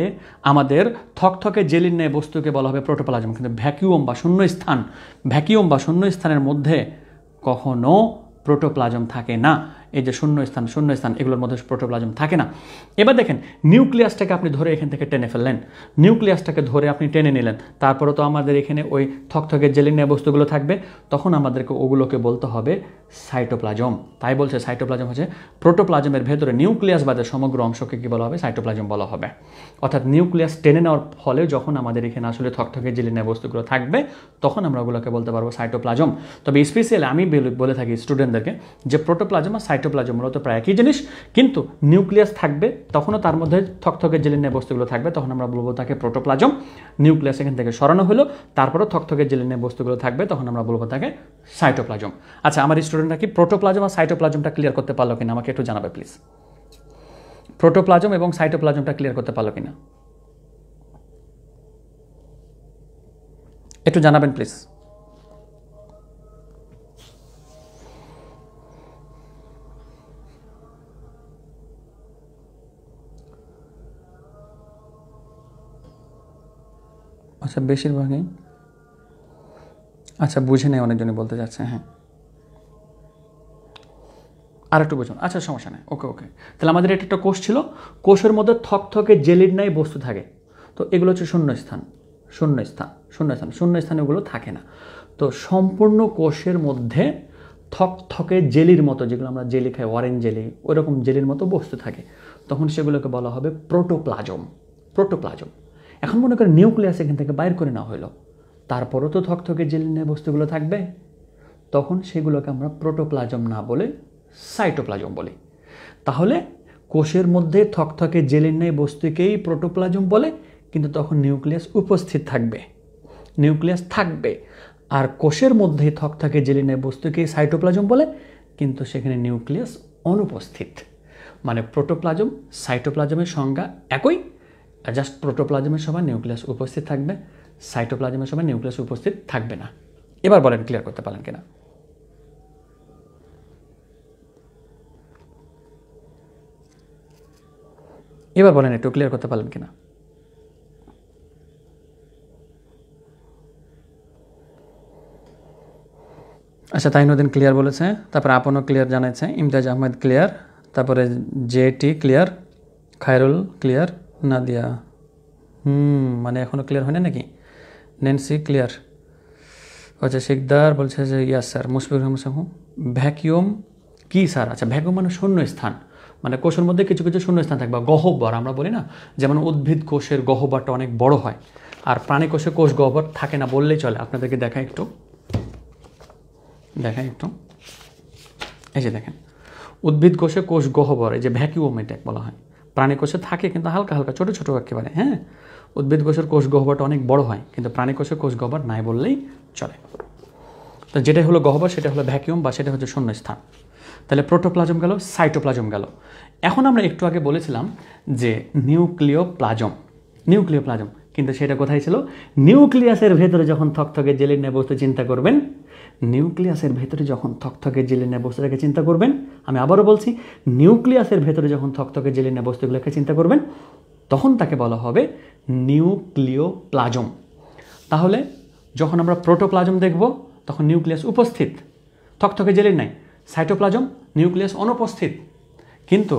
আমাদের থকথকে জেলির ন্যায় বস্তুকে বলা হবে প্রোটোপ্লাজম। কিন্তু ভ্যাকিউম বা শূন্যস্থান, ভ্যাকিউম বা শূন্যস্থানের মধ্যে কখনো প্রোটোপ্লাজম থাকে না। এই যে শূন্যস্থান, শূন্যস্থান, এগুলোর মধ্যে প্রোটোপ্লাজম থাকে না। এবার দেখেন, নিউক্লিয়াসটাকে আপনি ধরে এখান থেকে টেনে ফেললেন, নিউক্লিয়াসটাকে ধরে আপনি টেনে নিলেন, তারপরে তো আমাদের এখানে ওই থকথকে জেলিনিয়া বস্তুগুলো থাকবে, তখন আমাদেরকে ওগুলোকে বলতে হবে সাইটোপ্লাজম। তাই বলছে সাইটোপ্লাজম হচ্ছে প্রোটোপ্লাজমের ভেতরে নিউক্লিয়াস বাদে সমগ্র অংশকে কি বলা হবে? সাইটোপ্লাজম বলা হবে। অর্থাৎ নিউক্লিয়াস টেনে নেওয়ার ফলে যখন আমাদের এখানে আসলে থকথকে জেলিনিয়া বস্তুগুলো থাকবে, তখন আমরা ওগুলোকে বলতে পারবো সাইটোপ্লাজম। তবে স্পেশালি আমি বলে থাকি স্টুডেন্টদেরকে যে প্রোটোপ্লাজম আর সাইটোপ্লাজম মূলত প্রায় একই জিনিস, কিন্তু নিউক্লিয়াস থাকবে, তখনও তার মধ্যে থকথকে জেলিনিয়া বস্তুগুলো থাকবে, তখন আমরা বলবো তাকে প্রোটোপ্লাজম। নিউক্লিয়াস এখান থেকে সরানো হলো, তারপরেও থকথকে জেলিনিয়া বস্তুগুলো থাকবে, তখন আমরা বলবো তাকে সাইটোপ্লাজম। আচ্ছা, আমার স্টুডেন্টরা কি প্রোটোপ্লাজম আর সাইটোপ্লাজমটা ক্লিয়ার করতে পারলো কিনা আমাকে একটু জানাবে প্লিজ। প্রোটোপ্লাজম এবং সাইটোপ্লাজমটা ক্লিয়ার করতে পারলো কিনা একটু জানাবেন প্লিজ। আচ্ছা, বেশিরভাগই আচ্ছা বুঝে নেই, অনেকজনই বলতে যাচ্ছে। হ্যাঁ, আর একটু বুঝুন। আচ্ছা, সমস্যা নেই, ওকে ওকে। তাহলে আমাদের এটা একটা কোষ ছিল, কোষের মধ্যে থকথকে জেলির ন্যায় বস্তু থাকে, তো এগুলো হচ্ছে শূন্যস্থান, শূন্যস্থান, শূন্যস্থান, শূন্যস্থান এগুলো থাকে না। তো সম্পূর্ণ কোষের মধ্যে থকথকে জেলির মতো, যেগুলো আমরা জেলি খাই, অরেঞ্জ জেলি, ওই রকম জেলির মতো বস্তু থাকে, তখন সেগুলোকে বলা হবে প্রোটোপ্লাজম, প্রোটোপ্লাজম। এখন মনে করেন নিউক্লিয়াস এখান থেকে বাইর করে নেওয়া হলো, তারপরও তো থকথকে জেলির ন্যায় বস্তুগুলো থাকবে, তখন সেগুলোকে আমরা প্রোটোপ্লাজম না বলে সাইটোপ্লাজম বলি। তাহলে কোষের মধ্যে থকথকে জেলির ন্যায় বস্তুকেই প্রোটোপ্লাজম বলে, কিন্তু তখন নিউক্লিয়াস উপস্থিত থাকবে, নিউক্লিয়াস থাকবে। আর কোষের মধ্যে থকথকে জেলির ন্যায় বস্তুকেই সাইটোপ্লাজম বলে, কিন্তু সেখানে নিউক্লিয়াস অনুপস্থিত। মানে প্রোটোপ্লাজম সাইটোপ্লাজমের সংজ্ঞা একই, জাস্ট প্রোটোপ্লাজমের সময় নিউক্লিয়াস উপস্থিত থাকবে, সাইটোপ্লাজমের সময় নিউক্লিয়াস উপস্থিত থাকবে না। এবার বলেন, ক্লিয়ার করতে পারলেন কিনা? এবার বলেন একটু ক্লিয়ার করতে পারলেন কিনা? আচ্ছা, তাইনুদ্দিন ক্লিয়ার বলেছে, তারপরে আপনও ক্লিয়ার জানাচ্ছে, ইমতাজ আহমেদ ক্লিয়ার, তারপরে jetty clear, Khairul clear, Nadia মানে এখনও ক্লিয়ার হয় না নাকি? Nancy clear. আচ্ছা, শিকদার বলছে যে yes sir. Mushfiqur Rahman Sahu, vacuum কি স্যার? আচ্ছা, ভ্যাকিউম মানে শূন্য স্থান, মানে কোষের মধ্যে কিছু কিছু শূন্য স্থান থাকবে, গহ্বর আমরা বলি না, যেমন উদ্ভিদ কোষের গহ্বরটা অনেক বড় হয়, আর প্রাণী কোষে কোষ গহ্বর থাকে না বললেই চলে। আপনাদেরকে দেখাই একটু, এই যে দেখেন, উদ্ভিদ কোষে কোষ গহ্বর, এই যে ভ্যাকিউম এটা বলা হয়। প্রাণী কোষে থাকে কিন্তু হালকা হালকা ছোটো ছোটো একেবারে। হ্যাঁ, উদ্ভিদ কোষের কোষ গহ্বরটা অনেক বড় হয়, কিন্তু প্রাণী কোষের কোষ গহ্বর নাই বললেই চলে। তো যেটা হলো গহ্বর, সেটা হলো ভ্যাকিউম বা সেটা হচ্ছে শূন্য স্থান। তাহলে প্রোটোপ্লাজম গেল, সাইটোপ্লাজম গেল। এখন আমরা একটু আগে বলেছিলাম যে নিউক্লিওপ্লাজম, নিউক্লিওপ্লাজম কিন্তু সেটা কোথায় ছিল? নিউক্লিয়াসের ভেতরে যখন থকথকে জেলি নিয়ে বস্তু চিন্তা করবেন, নিউক্লিয়াসের ভেতরে যখন থকথকে জেলি নিয়ে বস্তুটাকে চিন্তা করবেন, আমি আবারও বলছি, নিউক্লিয়াসের ভেতরে যখন থকথকে জেলি নিয়ে বস্তুগুলোকে চিন্তা করবেন, তখন তাকে বলা হবে নিউক্লিওপ্লাজম। তাহলে যখন আমরা প্রোটোপ্লাজম দেখব, তখন নিউক্লিয়াস উপস্থিত, থকথকে জেলি নাই। সাইটোপ্লাজম, নিউক্লিয়াস অনুপস্থিত। কিন্তু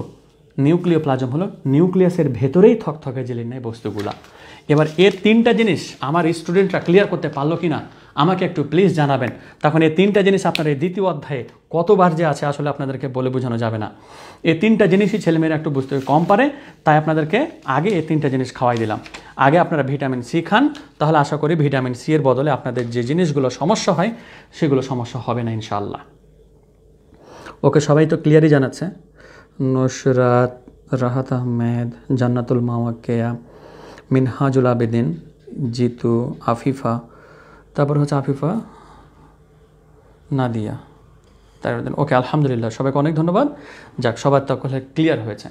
নিউক্লিওপ্লাজম হলো নিউক্লিয়াসের ভেতরেই থকথকে জেলি নেয় বস্তুগুলা। এবার এর তিনটা জিনিস আমার স্টুডেন্টরা ক্লিয়ার করতে পারলো কি না আমাকে একটু প্লিজ জানাবেন। তখন এই তিনটা জিনিস আপনার এই দ্বিতীয় অধ্যায়ে কতবার যে আছে আসলে আপনাদেরকে বলে বোঝানো যাবে না। এই তিনটা জিনিসই ছেলেমেয়েরা একটু বুঝতে কম পারে, তাই আপনাদেরকে আগে এই তিনটা জিনিস খাওয়াই দিলাম। আগে আপনারা ভিটামিন সি খান, তাহলে আশা করি ভিটামিন সি এর বদলে আপনাদের যে জিনিসগুলো সমস্যা হয় সেগুলো সমস্যা হবে না ইনশাআল্লাহ। ওকে, সবাই তো ক্লিয়ারই জানাচ্ছে। নুসরাত, রাহাত আহমেদ, জান্নাতুল মাওয়াক্কেয়া, মিনহাজুল আবেদিন, জিতু, আফিফা, তারপর হচ্ছে আফিফা, নাদিয়া, তাই ওকে, আলহামদুলিল্লাহ, সবাইকে অনেক ধন্যবাদ। যাক, সবার তাহলে ক্লিয়ার হয়েছে।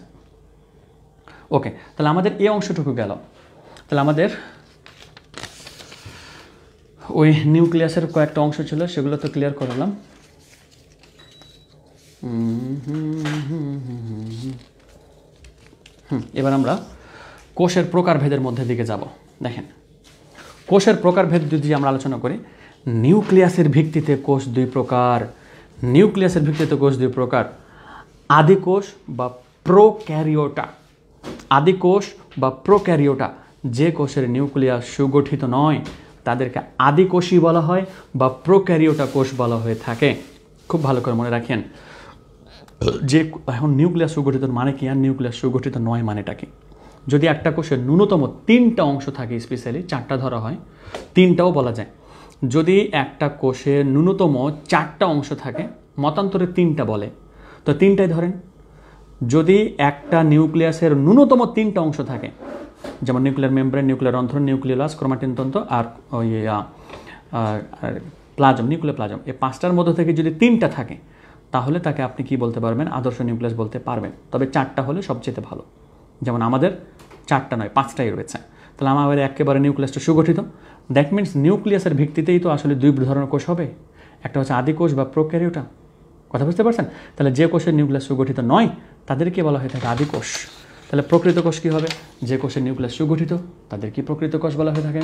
ওকে, তাহলে আমাদের এই অংশটুকু গেল। তাহলে আমাদের ওই নিউক্লিয়াসের কয়েকটা অংশ ছিল, সেগুলো তো ক্লিয়ার করলাম। এবার আমরা কোষের প্রকারভেদের মধ্যে দিকে যাব। দেখেন, কোষের প্রকারভেদ যদি আমরা আলোচনা করি, নিউক্লিয়াসের ভিত্তিতে কোষ দুই প্রকার। নিউক্লিয়াসের ভিত্তিতে কোষ দুই প্রকার, আদিকোষ বা প্রোক্যারিওটা। আদিকোষ বা প্রোক্যারিওটা, যে কোষের নিউক্লিয়াস সুগঠিত নয় তাদেরকে আদিকোষই বলা হয় বা প্রোক্যারিওটা কোষ বলা হয়ে থাকে। খুব ভালো করে মনে রাখেন যে এখন নিউক্লিয়াস সুগঠিত মানে কি আর নিউক্লিয়াস সুগঠিত নয় মানেটা কি। যদি একটা কোষের ন্যূনতম 3টা অংশ থাকে, স্পেশালি 4টা ধরা হয়, 3টাও বলা যায়। যদি একটা কোষের ন্যূনতম 4টা অংশ থাকে, মতান্তরে 3টা বলে, তো 3টাই ধরেন। যদি একটা নিউক্লিয়াসের ন্যূনতম 3টা অংশ থাকে, যেমন নিউক্লিয়ার মেমব্রেন, নিউক্লিয়ার রন্ধ্র, নিউক্লিয়াস, ক্রোমাটিন তন্ত্র আর ওই প্লাজম, নিউক্লিয়ার প্লাজম, এই 5টার মধ্যে থেকে যদি 3টা থাকে, তাহলে তাকে আপনি কি বলতে পারবেন? আদর্শ নিউক্লিয়াস বলতে পারবেন। তবে 4টা হলে সবচেয়ে ভালো। যেমন আমাদের 4টা নয়, 5টাই রয়েছে। তাহলে আমাদের একেবারে নিউক্লিয়াসটা সুগঠিত। দ্যাট মিনস নিউক্লিয়াসের ভিত্তিতেই তো আসলে দুই ধরনের কোষ হবে, একটা হচ্ছে আদিকোষ বা প্রোক্যারিওটা। কথা বুঝতে পারছেন? তাহলে যে কোষের নিউক্লিয়াস সুগঠিত নয় তাদেরকে বলা হয়ে থাকে আদিকোষ। তাহলে প্রকৃত কোষ কী হবে? যে কোষের নিউক্লিয়াস সুগঠিত তাদের কি প্রকৃত কোষ বলা হয়ে থাকে।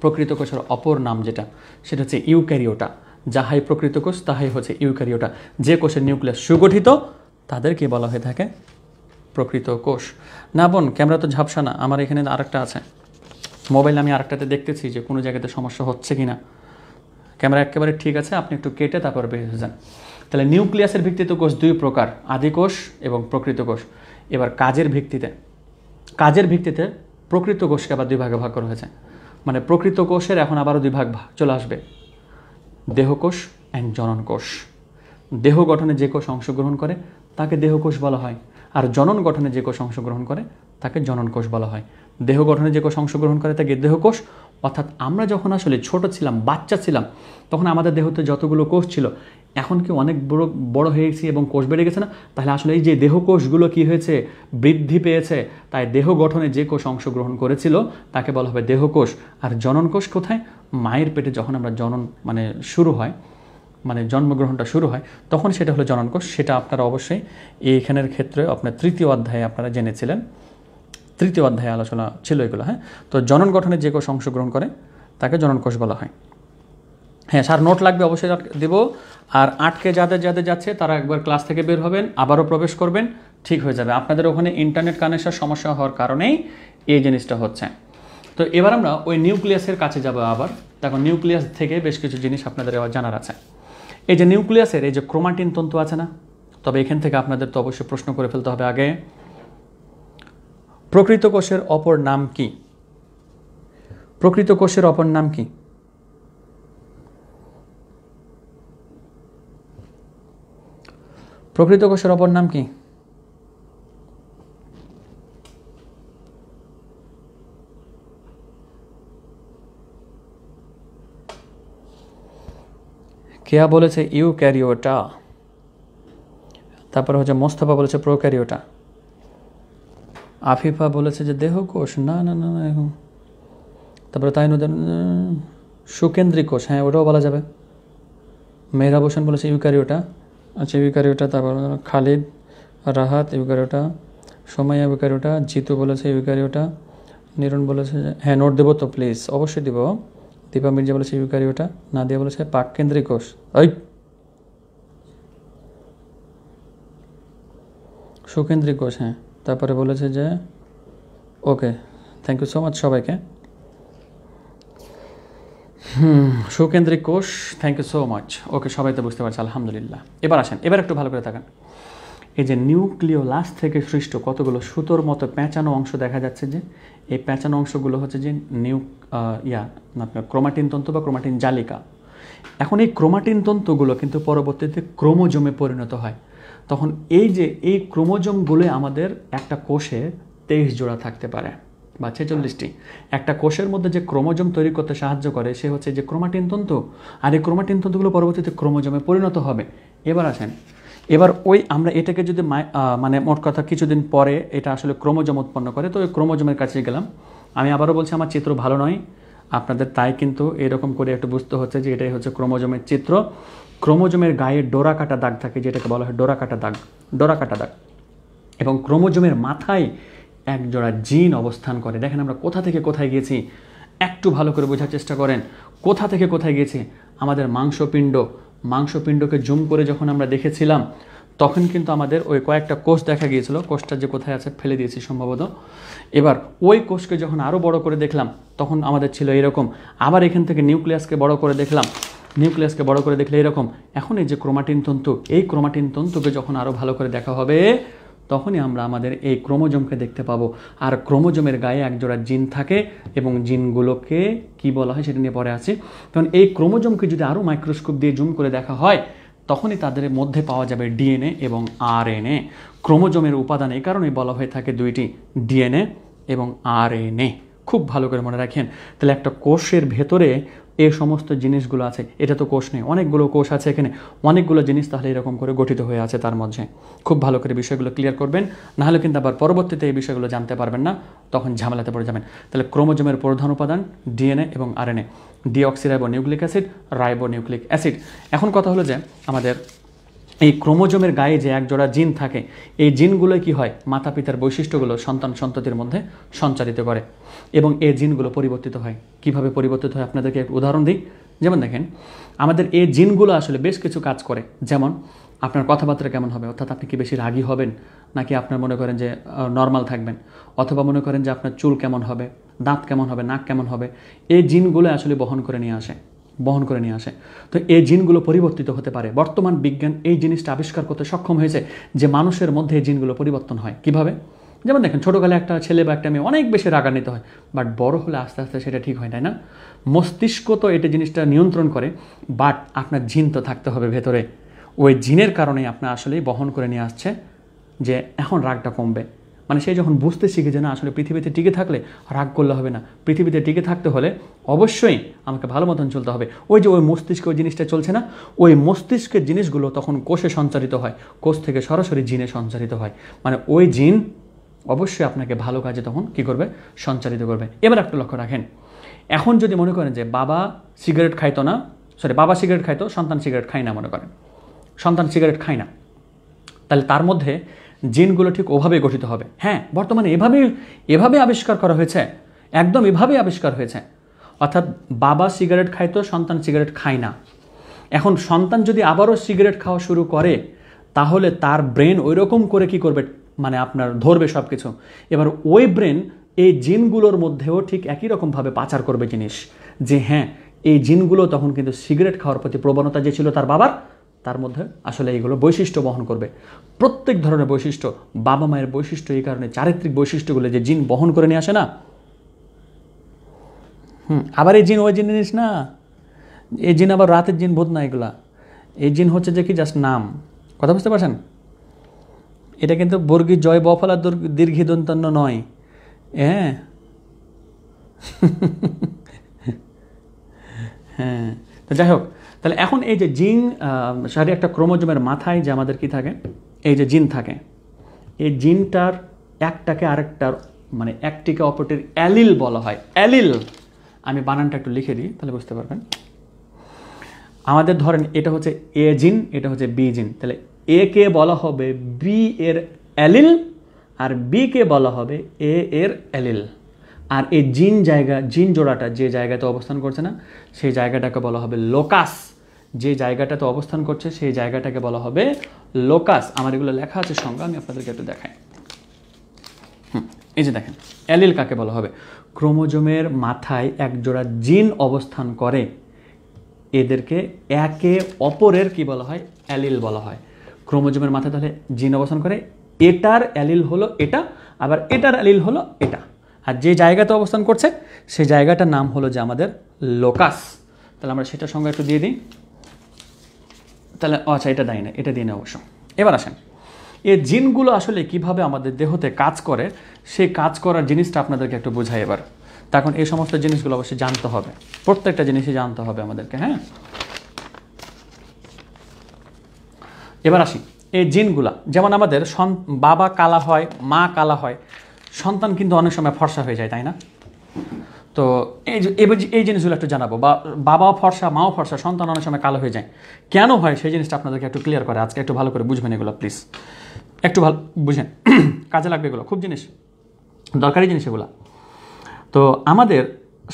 প্রকৃত কোষের অপর নাম যেটা, সেটা হচ্ছে ইউক্যারিওটা। যাহাই প্রকৃত কোষ তাহাই হচ্ছে ইউক্যারিওটা। যে কোষের নিউক্লিয়াস সুগঠিত তাদেরকে বলা হয়ে থাকে প্রকৃত কোষ। না বোন, ক্যামেরা তো ঝাপসা না, আমার এখানে আরেকটা আছে মোবাইল, আমি আরেকটাতে দেখতেছি যে কোনো জায়গাতে সমস্যা হচ্ছে কি না। ক্যামেরা একেবারে ঠিক আছে, আপনি একটু কেটে তারপর বেরিয়ে যান। তাহলে নিউক্লিয়াসের ভিত্তিতে কোষ দুই প্রকার, আদিকোষ এবং প্রকৃত কোষ। এবার কাজের ভিত্তিতে প্রকৃত কোষকে আবার দুই ভাগে ভাগ করা হয়েছে। মানে প্রকৃত কোষের এখন আবারও দুই ভাগ চলে আসবে, দেহকোষ অ্যান্ড জনন কোষ। দেহ গঠনে যে কোষ অংশগ্রহণ করে তাকে দেহকোষ বলা হয়, আর জনন গঠনে যে কোষ অংশগ্রহণ করে তাকে জনন কোষ বলা হয়। দেহ গঠনে যে কোষ অংশগ্রহণ করে তাকে দেহকোষ। অর্থাৎ আমরা যখন আসলে ছোট ছিলাম, বাচ্চা ছিলাম, তখন আমাদের দেহতে যতগুলো কোষ ছিল, এখন কি অনেক বড় হয়ে গেছি এবং কোষ বেড়ে গেছে না? তাহলে আসলে এই যে দেহকোষগুলো কি হয়েছে, বৃদ্ধি পেয়েছে। তাই দেহ গঠনে যে কোষ অংশগ্রহণ করেছিল তাকে বলা হবে দেহকোষ। আর জনন কোষ কোথায়? মায়ের পেটে যখন আমরা জনন শুরু হয়, জন্মগ্রহণটা শুরু হয়, তখন সেটা হলো জনন কোষ। সেটা আপনারা অবশ্যই এইখানের ক্ষেত্রে আপনার 3য় অধ্যায়ে আপনারা জেনেছিলেন, 3য় অধ্যায়ে আলোচনা ছিল এগুলো। হ্যাঁ, তো জনন গঠনে যে কোষ অংশগ্রহণ করে তাকে জনন কোষ বলা হয়। হ্যাঁ স্যার, নোট লাগবে অবশ্যই দেব। আর আটকে যাদের যাচ্ছে তারা একবার ক্লাস থেকে বের হবেন, আবারও প্রবেশ করবেন, ঠিক হয়ে যাবে। আপনাদের ওখানে ইন্টারনেট কানেকশন সমস্যা হওয়ার কারণেই এই জিনিসটা হচ্ছে। তো এবার আমরা ওই নিউক্লিয়াসের কাছে যাব আবার। তখন নিউক্লিয়াস থেকে বেশ কিছু জিনিস আপনাদের আবার জানার আছে। এই যে নিউক্লিয়াসের এই যে ক্রোমাটিন তন্তু আছে না, তবে এখান থেকে আপনাদের তো অবশ্যই প্রশ্ন করে ফেলতে হবে আগে, প্রকৃত কোষের অপর নাম কি? প্রকৃত কোষের অপর নাম কি? প্রকৃত কোষের অপর নাম কি? কেয়া বলেছে ইউক্যারিওটা, তারপরে হচ্ছে মোস্তফা বলেছে প্রোক্যারিওটা, আফিফা বলেছে যে দেহকোষ। না না না না, তারপরে তাই নদী সুকেন্দ্রিক কোষ, হ্যাঁ ওটাও বলা যাবে। মেহরাব হোসেন বলেছে ইউক্যারিওটা, আচ্ছা ইউক্যারিওটা। তারপর খালিদ রাহাত ইউক্যারিওটা, সোমাইয়া ইউক্যারিওটা, জিতু বলেছে ইউক্যারিওটা, নিরণ বলেছে হ্যাঁ নোট দেবো তো প্লিজ, অবশ্যই দিব। দীপা মির্জা বলেছে ইউক্যারিওটা, নাদিয়া বলেছে পাককেন্দ্রিক কোষ, ওই সুকেন্দ্রিক কোষ, হ্যাঁ। তারপরে বলেছে যে ওকে, থ্যাংক ইউ সো মাচ সবাইকে। সুকেন্দ্রিক কোষ, থ্যাংক ইউ সো মাচ। ওকে, সবাই তো বুঝতে পারছে, আলহামদুলিল্লাহ। এবার আসেন, এবার একটু ভালো করে তাকান। এই যে নিউক্লিওলাস থেকে সৃষ্ট কতগুলো সুতোর মতো পেঁচানো অংশ দেখা যাচ্ছে, যে এই পেঁচানো অংশগুলো হচ্ছে যে আপনার ক্রোমাটিন তন্তু বা ক্রোমাটিন জালিকা। এখন এই ক্রোমাটিন তন্তুগুলো কিন্তু পরবর্তীতে ক্রোমোজোমে পরিণত হয়। তখন এই যে এই ক্রোমোজোমগুলো আমাদের একটা কোষে 23 জোড়া থাকতে পারে বা 46টি। একটা কোষের মধ্যে যে ক্রোমোজোম তৈরি করতে সাহায্য করে সে হচ্ছে যে ক্রোমাটিন তন্তু, আর এই ক্রোমাটিন তন্তুগুলো পরবর্তীতে ক্রোমোজোমে পরিণত হবে। এবার আসেন, এবার ওই আমরা এটাকে যদি মানে মোট কথা কিছুদিন পরে এটা আসলে ক্রোমোজোম উৎপন্ন করে, তো ওই ক্রোমোজোমের কাছে গেলাম। আমি আবারও বলছি আমার চিত্র ভালো নয় আপনাদের, তাই কিন্তু এরকম করে একটু বুঝতে হচ্ছে যে এটাই হচ্ছে ক্রোমোজোমের চিত্র। ক্রোমোজোমের গায়ে ডোরা কাটা দাগ থাকে, যেটাকে বলা হয় ডোরা কাটা দাগ, ডোরা কাটা দাগ। এবং ক্রোমোজোমের মাথায় এক জোড়া জিন অবস্থান করে। দেখেন আমরা কোথা থেকে কোথায় গেছি, একটু ভালো করে বোঝার চেষ্টা করেন। কোথা থেকে কোথায় গেছি, আমাদের মাংসপিণ্ডকে জুম করে যখন আমরা দেখেছিলাম তখন কিন্তু আমাদের ওই কয়েকটা কোষ দেখা গিয়েছিল। কোষটা যে কোথায় আছে ফেলে দিয়েছি সম্ভবত। এবার ওই কোষকে যখন আরও বড় করে দেখলাম তখন আমাদের ছিল এরকম। আবার এখান থেকে নিউক্লিয়াসকে বড় করে দেখলাম, নিউক্লিয়াসকে বড় করে দেখলে এরকম। এখন এই যে ক্রোমাটিন তন্তু, এই ক্রোমাটিন তন্তুকে যখন আরও ভালো করে দেখা হবে তখনই আমরা আমাদের এই ক্রোমোজোমকে দেখতে পাবো। আর ক্রোমোজোমের গায়ে একজোড়া জিন থাকে এবং জিনগুলোকে কি বলা হয় সেটা নিয়ে পরে আছে। তখন এই ক্রোমোজোমকে যদি আরও মাইক্রোস্কোপ দিয়ে জুম করে দেখা হয় তখনই তাদের মধ্যে পাওয়া যাবে ডিএনএ এবং আরএনএ। ক্রোমোজোমের উপাদান এই কারণেই বলা হয়ে থাকে দুইটি, ডিএনএ এবং আরএনএ। খুব ভালো করে মনে রাখেন। তাহলে একটা কোষের ভেতরে এই সমস্ত জিনিসগুলো আছে, এটা তো কোষ নেই, অনেকগুলো কোষ আছে এখানে, অনেকগুলো জিনিস তাহলে এরকম করে গঠিত হয়ে আছে তার মধ্যে। খুব ভালো করে বিষয়গুলো ক্লিয়ার করবেন, নাহলে কিন্তু আবার পরবর্তীতে এই বিষয়গুলো জানতে পারবেন না, তখন ঝামেলাতে পড়ে যাবেন। তাহলে ক্রোমোজোমের প্রধান উপাদান ডিএনএ এবং RNA, deoxyribonucleic acid, ribonucleic acid. এখন কথা হলো যে আমাদের এই ক্রোমোজোমের গায়ে যে একজোড়া জিন থাকে, এই জিনগুলো কি হয়, মাতা পিতার বৈশিষ্ট্যগুলো সন্তান সন্ততির মধ্যে সঞ্চারিত করে এবং এই জিনগুলো পরিবর্তিত হয়। কিভাবে পরিবর্তিত হয় আপনাদেরকে এক উদাহরণ দিই। যেমন দেখেন, আমাদের এই জিনগুলো আসলে বেশ কিছু কাজ করে। যেমন আপনার কথাবার্তা কেমন হবে, অর্থাৎ আপনি কি বেশি রাগী হবেন নাকি আপনার মনে করেন যে নর্মাল থাকবেন, অথবা মনে করেন যে আপনার চুল কেমন হবে, দাঁত কেমন হবে, নাক কেমন হবে, এই জিনগুলো আসলে বহন করে নিয়ে আসে। তো এই জিনগুলো পরিবর্তিত হতে পারে। বর্তমান বিজ্ঞান এই জিনিসটা আবিষ্কার করতে সক্ষম হয়েছে যে মানুষের মধ্যে এই জিনগুলো পরিবর্তন হয় কিভাবে। যেমন দেখেন, ছোটোকালে একটা ছেলে বা একটা মেয়ে অনেক বেশি রাগান্বিত হয়, বাট বড় হলে আস্তে আস্তে সেটা ঠিক হয়, তাই না? মস্তিষ্ক তো এটা জিনিসটা নিয়ন্ত্রণ করে, বাট আপনার জিন তো থাকতে হবে ভেতরে। ওই জিনের কারণে আপনার আসলেই বহন করে নিয়ে আসছে যে এখন রাগটা কমবে। মানে সে যখন বুঝতে শিখে যে না আসলে পৃথিবীতে টিকে থাকলে রাগ করলে হবে না, পৃথিবীতে টিকে থাকতে হলে অবশ্যই আমাকে ভালো মতন চলতে হবে। ওই যে ওই মস্তিষ্ক ওই জিনিসটা চলছে না, ওই মস্তিষ্কের জিনিসগুলো তখন কোষে সঞ্চারিত হয়, কোষ থেকে সরাসরি জিনে সঞ্চারিত হয়। মানে ওই জিন অবশ্যই আপনাকে ভালো কাজে তখন কি করবে, সঞ্চারিত করবে। এবার একটু লক্ষ্য রাখেন, এখন যদি মনে করেন যে বাবা সিগারেট খাইতো, সন্তান সিগারেট খায় না, মনে করেন সন্তান সিগারেট খায় না, তাহলে তার মধ্যে জিনগুলো ঠিক ওভাবে গঠিত হবে। হ্যাঁ, বর্তমানে এভাবে আবিষ্কার করা হয়েছে, একদম এভাবেই আবিষ্কার হয়েছে। অর্থাৎ বাবা সিগারেট খাইতো, সন্তান সিগারেট খায় না। এখন সন্তান যদি আবারও সিগারেট খাওয়া শুরু করে তাহলে তার ব্রেন ওই রকম করে কি করবে, মানে আপনার ধরবে সব কিছু। এবার ওই ব্রেন এই জিনগুলোর মধ্যেও ঠিক একই রকমভাবে পাচার করবে জিনিস, যে হ্যাঁ এই জিনগুলো তখন কিন্তু সিগারেট খাওয়ার প্রতি প্রবণতা যে ছিল তার বাবার, তার মধ্যে আসলে এইগুলো বৈশিষ্ট্য বহন করবে। প্রত্যেক ধরনের বৈশিষ্ট্য, বাবা মায়ের বৈশিষ্ট্য, এই কারণে চারিত্রিক বৈশিষ্ট্যগুলো যে জিন বহন করে নিয়ে আসে না। আবার এই জিন ওই জিন জিনিস না, এই জিন আবার রাতের জিন ভূত না, এগুলা এই জিন হচ্ছে যে কি জাস্ট নাম। কথা বুঝতে পারছেন? এটা কিন্তু বর্গী জয় বফলা দীর্ঘি দন্তন্য নয়। হ্যাঁ হ্যাঁ, তো যাই হোক, তাহলে এখন এই যে জিন, সারি একটা ক্রোমোজোমের মাথায় যে আমাদের কি থাকে, এই যে জিন থাকে, এই জিনটার একটাকে আরেকটার মানে একটিকে অপরটির অ্যালিল বলা হয়। অ্যালিল আমি বানানটা একটু লিখে দিই, তাহলে বুঝতে পারবেন। আমাদের ধরেন এটা হচ্ছে এ জিন, এটা হচ্ছে বি জিন, তাহলে এ কে বলা হবে বি এর অ্যালিল, আর বি কে বলা হবে এ এর অ্যালিল। আর এই জিন জায়গা, জিন জোড়াটা যে জায়গাতে অবস্থান করছে না, সেই জায়গাটাকে বলা হবে লোকাস। যে জায়গাটাতে অবস্থান করছে সেই জায়গাটাকে বলা হবে লোকাস। আমার এগুলো লেখা আছে সঙ্গে, আমি আপনাদেরকে একটু দেখাই। এই যে দেখেন, অ্যালিল কাকে বলা হবে? ক্রোমোজোমের মাথায় এক জোড়া জিন অবস্থান করে, এদেরকে একে অপরের কি বলা হয়? অ্যালিল বলা হয়। ক্রোমোজোমের মাথায় তাহলে জিন অবস্থান করে, এটার অ্যালিল হলো এটা, আবার এটার অ্যালিল হলো এটা। আর যে জায়গাতে অবস্থান করছে সেই জায়গাটার নাম হলো যে আমাদের লোকাস। তাহলে আমরা সেটার সঙ্গে একটু দিয়ে দিই। তাহলে আচ্ছা, এটা দেয় না, এটা দিয়ে নেই অবশ্য। এবার আসেন, এই জিনগুলো আসলে কিভাবে আমাদের দেহতে কাজ করে, সেই কাজ করার জিনিসটা আপনাদেরকে একটু বোঝাই এবার। তখন এই সমস্ত জিনিসগুলো অবশ্যই জানতে হবে, প্রত্যেকটা জিনিসই জানতে হবে আমাদেরকে। হ্যাঁ, এবার আসি এই জিনগুলা। যেমন আমাদের বাবা কালা হয়, মা কালা হয়, সন্তান কিন্তু অনেক সময় ফর্সা হয়ে যায়, তাই না? তো এই জিনিসগুলো একটু জানাবো। বাবাও ফর্সা, মাও ফর্সা, সন্তান অনেক সময় কালো হয়ে যায়। কেন হয় সেই জিনিসটা আপনাদেরকে একটু ক্লিয়ার করে আজকে একটু ভালো করে বুঝবেন এগুলো, প্লিজ একটু ভালো বুঝেন, কাজে লাগবে এগুলো, খুব জিনিস, দরকারি জিনিস এগুলো। তো আমাদের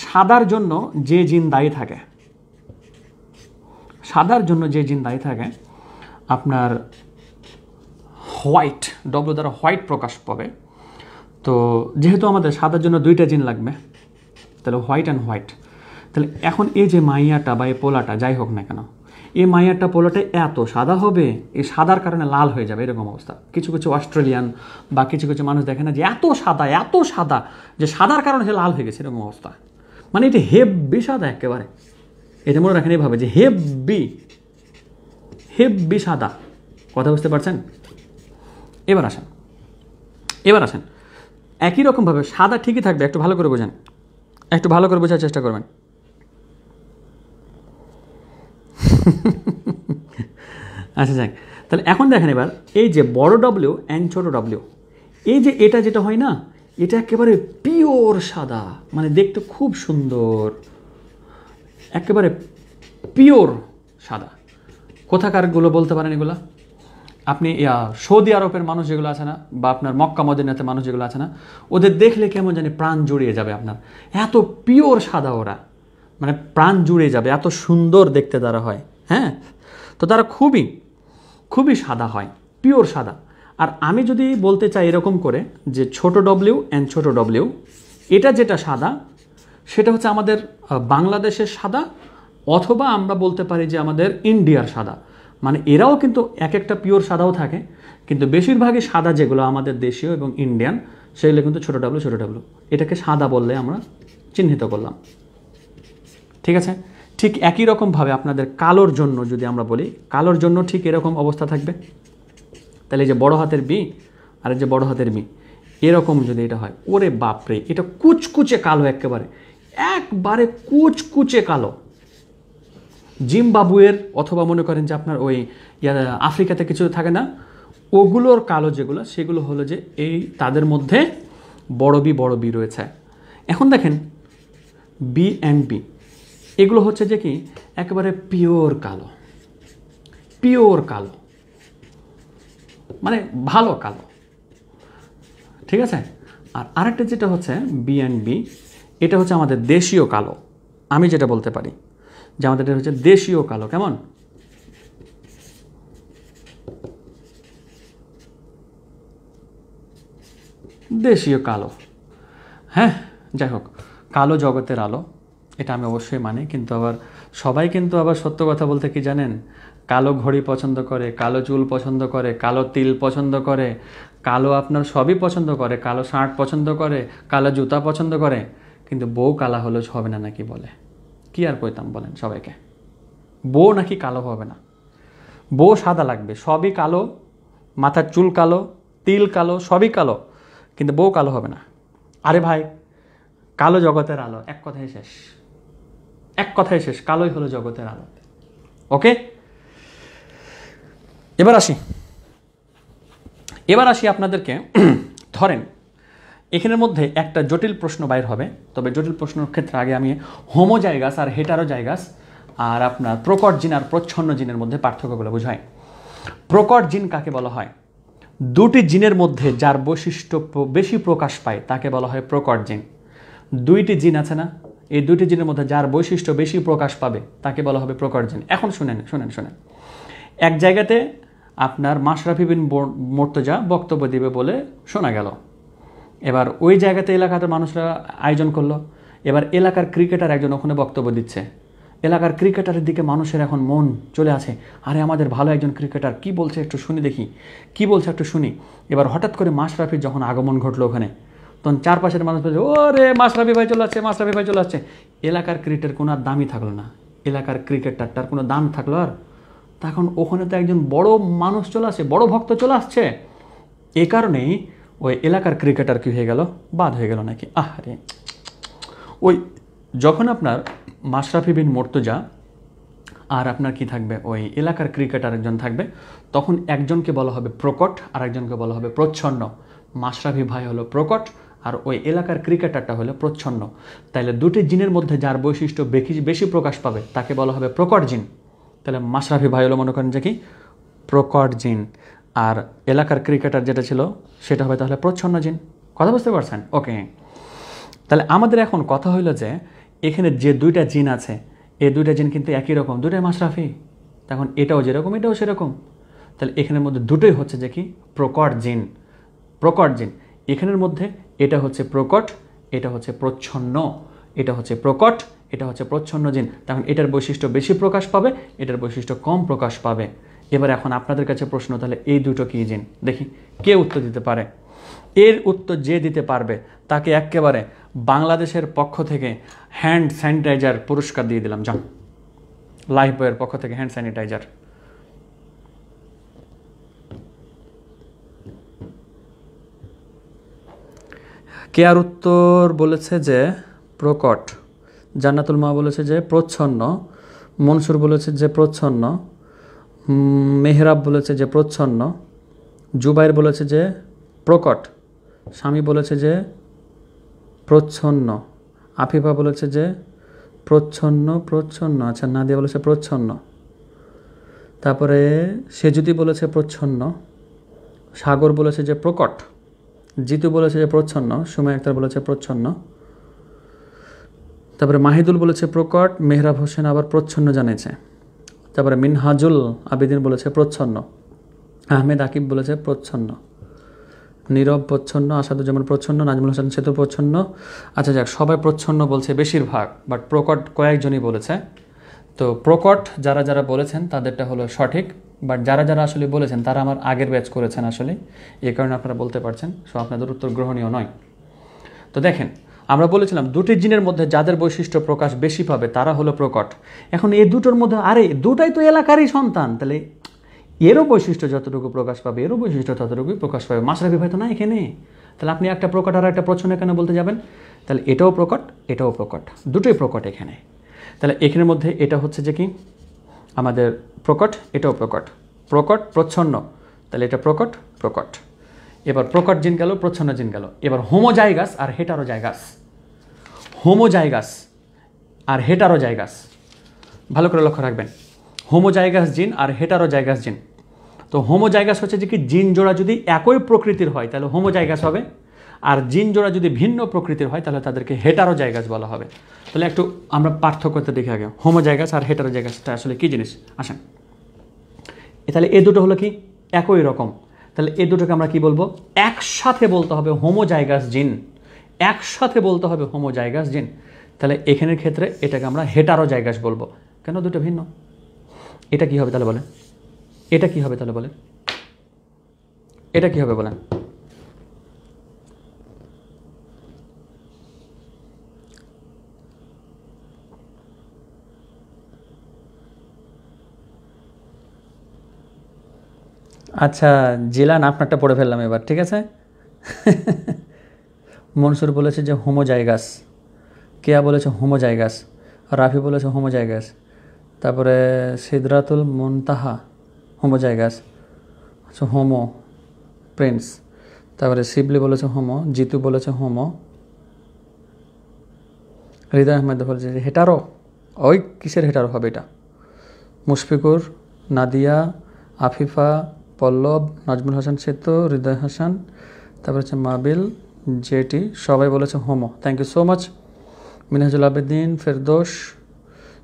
সাদার জন্য যে জিন দায়ী থাকে, সাদার জন্য যে জিন দায়ী থাকে আপনার হোয়াইট, ডব্লিউ দ্বারা হোয়াইট প্রকাশ পাবে। তো যেহেতু আমাদের সাদার জন্য দুইটা জিন লাগবে, তাহলে হোয়াইট অ্যান্ড হোয়াইট। তাহলে এখন এই যে মাইয়াটা বা এই পোলাটা যাই হোক না কেন, এই মাইয়াটা পোলাটা এত সাদা হবে, এই সাদার কারণে লাল হয়ে যাবে, এরকম অবস্থা। কিছু কিছু অস্ট্রেলিয়ান বা কিছু কিছু মানুষ দেখে না যে এত সাদা যে সাদার কারণে সে লাল হয়ে গেছে, এরকম অবস্থা। মানে এটা হেব্বি সাদা একেবারে, এটা মনে রাখেন এইভাবে যে হেব্বি সাদা। কথা বুঝতে পারছেন? এবার আসেন একই রকমভাবে সাদা ঠিকই থাকবে, একটু ভালো করে বোঝেন, একটু ভালো করে বোঝার চেষ্টা করবেন। আচ্ছা যাক, তাহলে এখন দেখেন এবার এই যে বড় ডব্লিউ অ্যান্ড ছোট ডব্লিউ, এই যে এটা যেটা হয় না, এটা একেবারে পিওর সাদা, মানে দেখতে খুব সুন্দর, একেবারে পিওর সাদা। কোথাকারগুলো বলতে পারেন এগুলা? আপনি সৌদি আরবের মানুষ যেগুলো আছে না, বা আপনার মক্কা মদিনাতে মানুষ যেগুলো আছে না, ওদের দেখলে কেমন জানি প্রাণ জুড়িয়ে যাবে আপনার, এত পিওর সাদা ওরা, মানে প্রাণ জুড়ে যাবে, এত সুন্দর দেখতে তারা হয়। হ্যাঁ, তো তারা খুবই সাদা হয়, পিওর সাদা। আর আমি যদি বলতে চাই এরকম করে যে ছোট ডব্লিউ অ্যান্ড ছোট ডব্লিউ, এটা যেটা সাদা সেটা হচ্ছে আমাদের বাংলাদেশের সাদা, অথবা আমরা বলতে পারি যে আমাদের ইন্ডিয়ার সাদা। মানে এরাও কিন্তু এক একটা পিওর সাদাও থাকে, কিন্তু বেশিরভাগই সাদা যেগুলো আমাদের দেশীয় এবং ইন্ডিয়ান, সেগুলো কিন্তু ছোট ডব্লিউ। এটাকে সাদা বললে আমরা চিহ্নিত করলাম, ঠিক আছে? ঠিক একই রকমভাবে আপনাদের কালোর জন্য যদি আমরা বলি, কালোর জন্য ঠিক এরকম অবস্থা থাকবে। তাহলে এই যে বড় হাতের বি আর এই যে বড় হাতের বি, এরকম যদি এটা হয়, ওরে বাপরে, এটা কুচকুচে কালো, একবারে কুচকুচে কালো। জিম্বাবুয়ের অথবা মনে করেন যে আপনার ওই আফ্রিকাতে কিছু থাকে না, ওগুলোর কালো যেগুলো, সেগুলো হলো যে এই তাদের মধ্যে বড় বি রয়েছে। এখন দেখেন বি অ্যান্ড বি, এগুলো হচ্ছে যে কি একেবারে পিওর কালো, মানে ভালো কালো, ঠিক আছে? আর আরেকটা যেটা হচ্ছে বি অ্যান্ড বি, এটা হচ্ছে আমাদের দেশীয় কালো। আমি যেটা বলতে পারি যে আমাদের এটা হচ্ছে দেশীয় কালো। কেমন? দেশীয় কালো। হ্যাঁ, যাই হোক, কালো জগতের আলো, এটা আমি অবশ্যই মানি। কিন্তু আবার সবাই কিন্তু আবার সত্য কথা বলতে কি জানেন, কালো ঘড়ি পছন্দ করে, কালো চুল পছন্দ করে, কালো তিল পছন্দ করে, কালো আপনার সবই পছন্দ করে, কালো শার্ট পছন্দ করে, কালো জুতা পছন্দ করে, কিন্তু বউ কালা হলে হবে না নাকি বলে। কি আর কইতাম বলেন সবাইকে, বউ নাকি কালো হবে না, বউ সাদা লাগবে, সবই কালো, মাথার চুল কালো, তিল কালো, সবই কালো, কিন্তু বউ কালো হবে না। আরে ভাই, কালো জগতের আলো, এক কথায় শেষ, কালোই হলো জগতের আলো। ওকে, এবার আসি আপনাদেরকে ধরেন এখানের মধ্যে একটা জটিল প্রশ্ন বাইর হবে, তবে জটিল প্রশ্নের ক্ষেত্রে আগে আমি হোমোজাইগাস আর হেটারোজাইগাস আর আপনার প্রকট জিন আর প্রচ্ছন্ন জিনের মধ্যে পার্থক্যগুলো বুঝাই। প্রকট জিন কাকে বলা হয়? দুটি জিনের মধ্যে যার বৈশিষ্ট্য বেশি প্রকাশ পায় তাকে বলা হয় প্রকট জিন। দুইটি জিন আছে না, এই দুইটি জিনের মধ্যে যার বৈশিষ্ট্য বেশি প্রকাশ পাবে তাকে বলা হবে প্রকট জিন। এখন শুনেন, এক জায়গাতে আপনার মাশরাফি বিন মুর্তজা বক্তব্য দিবে বলে শোনা গেল। এবার ওই জায়গাতে এলাকাতে মানুষরা আয়োজন করলো। এবার এলাকার ক্রিকেটার একজন ওখানে বক্তব্য দিচ্ছে। এলাকার ক্রিকেটারের দিকে মানুষের এখন মন চলে আসে, আরে আমাদের ভালো একজন ক্রিকেটার কি বলছে একটু শুনি দেখি, কি বলছে একটু শুনি। এবার হঠাৎ করে মাশরাফির যখন আগমন ঘটলো ওখানে, তখন চারপাশের মানুষ বলছে, ও রে মাশরাফি ভাই চলে আসছে, মাশরাফি ভাই চলে আসছে। এলাকার ক্রিকেটের কোনো আর দামই থাকলো না, এলাকার ক্রিকেটারটার কোনো দাম থাকলো আর? তখন ওখানে তো একজন বড় মানুষ চলে আসছে, বড় ভক্ত চলে আসছে। এই কারণেই ওই এলাকার ক্রিকেটার কী হয়ে গেল, বাদ হয়ে গেল নাকি। আরে ওই যখন আপনার মাশরাফি বিন মুর্তজা আর আপনার কি থাকবে, ওই এলাকার ক্রিকেটার একজন থাকবে, তখন একজনকে বলা হবে প্রকট আর একজনকে বলা হবে প্রচ্ছন্ন। মাশরাফি ভাই হলো প্রকট আর ওই এলাকার ক্রিকেটারটা হলো প্রচ্ছন্ন। তাইলে দুটি জিনের মধ্যে যার বৈশিষ্ট্য বেশি প্রকাশ পাবে তাকে বলা হবে প্রকট জিন। তাহলে মাশরাফি ভাই হলো মনে করেন যে কি প্রকট জিন, আর এলাকার ক্রিকেটার যেটা ছিল সেটা হবে তাহলে প্রচ্ছন্ন জিন। কথা বুঝতে পারছেন? ওকে, তাহলে আমাদের এখন কথা হইলো যে এখানে যে দুইটা জিন আছে, এই দুইটা জিন কিন্তু একই রকম, দুটাই মাশরাফি। তখন এটাও যেরকম এটাও সেরকম। তাহলে এখানের মধ্যে দুটোই হচ্ছে যে কি প্রকট জিন। প্রকট জিন এখানের মধ্যে এটা হচ্ছে প্রকট, এটা হচ্ছে প্রচ্ছন্ন। এটা হচ্ছে প্রকট, এটা হচ্ছে প্রচ্ছন্ন জিন। তখন এটার বৈশিষ্ট্য বেশি প্রকাশ পাবে, এটার বৈশিষ্ট্য কম প্রকাশ পাবে। এবার এখন আপনাদের কাছে প্রশ্ন, তাহলে এই দুটো কি জিন? দেখি কে উত্তর দিতে পারে। এর উত্তর যে দিতে পারবে তাকে একেবারে বাংলাদেশের পক্ষ থেকে হ্যান্ড স্যানিটাইজার পুরস্কার দিয়ে দিলাম। যান, লাইফ বয়ের পক্ষ থেকে হ্যান্ড স্যানিটাইজার। কে আর উত্তর বলেছে যে প্রকট, জান্নাতুল মা বলেছে যে প্রচ্ছন্ন, মনসুর বলেছে যে প্রচ্ছন্ন, মেহরাব বলেছে যে প্রচ্ছন্ন, জুবাইর বলেছে যে প্রকট, স্বামী বলেছে যে প্রচ্ছন্ন, আফিফা বলেছে যে প্রচ্ছন্ন। আচ্ছা, নাদিয়া বলেছে প্রচ্ছন্ন, তারপরে সেজুতি বলেছে প্রচ্ছন্ন, সাগর বলেছে যে প্রকট, জিতু বলেছে যে প্রচ্ছন্ন, সুমাই আক্তার বলেছে প্রচ্ছন্ন, তারপরে মাহিদুল বলেছে প্রকট, মেহরাব হোসেন আবার প্রচ্ছন্ন জানিয়েছে, তারপরে মিনহাজুল আবেদিন বলেছে প্রচ্ছন্ন, আহমেদ আকিব বলেছে প্রচ্ছন্ন, নীরব প্রচ্ছন্ন, আসাদুজ্জামান প্রচ্ছন্ন, নাজমুল হাসান সেতু প্রচ্ছন্ন। আচ্ছা যাক, সবাই প্রচ্ছন্ন বলছে বেশিরভাগ, বাট প্রকট কয়েকজনই বলেছে। তো প্রকট যারা যারা বলেছেন তাদেরটা হলো সঠিক, বাট যারা যারা আসলে বলেছেন তারা আমার আগের ব্যাচ করেছেন আসলে, এই কারণে আপনারা বলতে পারছেন। সো আপনাদের উত্তর গ্রহণীয় নয়। তো দেখেন, আমরা বলেছিলাম দুটি জিনের মধ্যে যাদের বৈশিষ্ট্য প্রকাশ বেশি পাবে তারা হলো প্রকট। এখন এই দুটোর মধ্যে, আরে দুটাই তো এলাকারই সন্তান, তাহলে এরও বৈশিষ্ট্য যতটুকু প্রকাশ পাবে এরও বৈশিষ্ট্য ততটুকুই প্রকাশ পাবে। মাশরাফি ভাই তো না এখানে, তাহলে আপনি একটা প্রকট আর একটা প্রচ্ছন্ন কেন বলতে যাবেন? তাহলে এটাও প্রকট এটাও প্রকট, দুটোই প্রকট এখানে। তাহলে এখানের মধ্যে এটা হচ্ছে যে কি আমাদের প্রকট, এটাও প্রকট, প্রকট প্রচ্ছন্ন, তাহলে এটা প্রকট প্রকট। এবার প্রকট জিন গেল, প্রচ্ছন্ন জিন গেল। এবার হোমোজাইগাস আর হেটারোজাইগাস, হোমোজাইগাস আর হেটারোজাইগাস ভালো করে লক্ষ্য রাখবেন। হোমোজাইগাস জিন আর হেটারোজাইগাস জিন। তো হোমোজাইগাস হচ্ছে যে কি জিন জোড়া যদি একই প্রকৃতির হয় তাহলে হোমোজাইগাস হবে, আর জিন জোড়া যদি ভিন্ন প্রকৃতির হয় তাহলে তাদেরকে হেটারোজাইগাস বলা হবে। তাহলে একটু আমরা পার্থক্যটা দেখে আগে, হোমোজাইগাস আর হেটারোজাইগাসটা আসলে কী জিনিস আসেন। তাহলে এ দুটো হলো কি একই রকম, তাহলে এ দুটোকে আমরা কি বলবো? একসাথে বলতে হবে হোমোজাইগাস জিন, একসাথে বলতে হবে হোমোজাইগাস জিন। তাহলে এখানের ক্ষেত্রে এটাকে আমরা হেটারোজাইগাস বলবো। কেন? দুটো ভিন্ন। এটা কি হবে তাহলে বলেন? এটা কি হবে তাহলে বলেন? এটা কি হবে বলেন? আচ্ছা জিলান, আপনারটা পড়ে ফেললাম এবার, ঠিক আছে। মনসুর বলেছে যে হোমোজাইগাস, কেয়া বলেছে হোমোজাইগাস, রাফি বলেছে হোমোজাইগাস, তারপরে সিদরাতুল মুনতাহা হোমোজাইগাস, আচ্ছা হোমো প্রিন্স, তারপরে শিবলি বলেছে হোমো, জিতু বলেছে হোমো, হৃদয় আহমেদ বলেছে হেটারো, ওই কিসের হেটারো হবে এটা, মুশফিকুর, নাদিয়া, আফিফা, পল্লব, নাজমুল হাসান সেতু, হৃদয় হাসান, তারপর হচ্ছে মাবিল, জেটি, সবাই বলেছে homo. Thank you so much. Minhajul Abedin, Ferdous,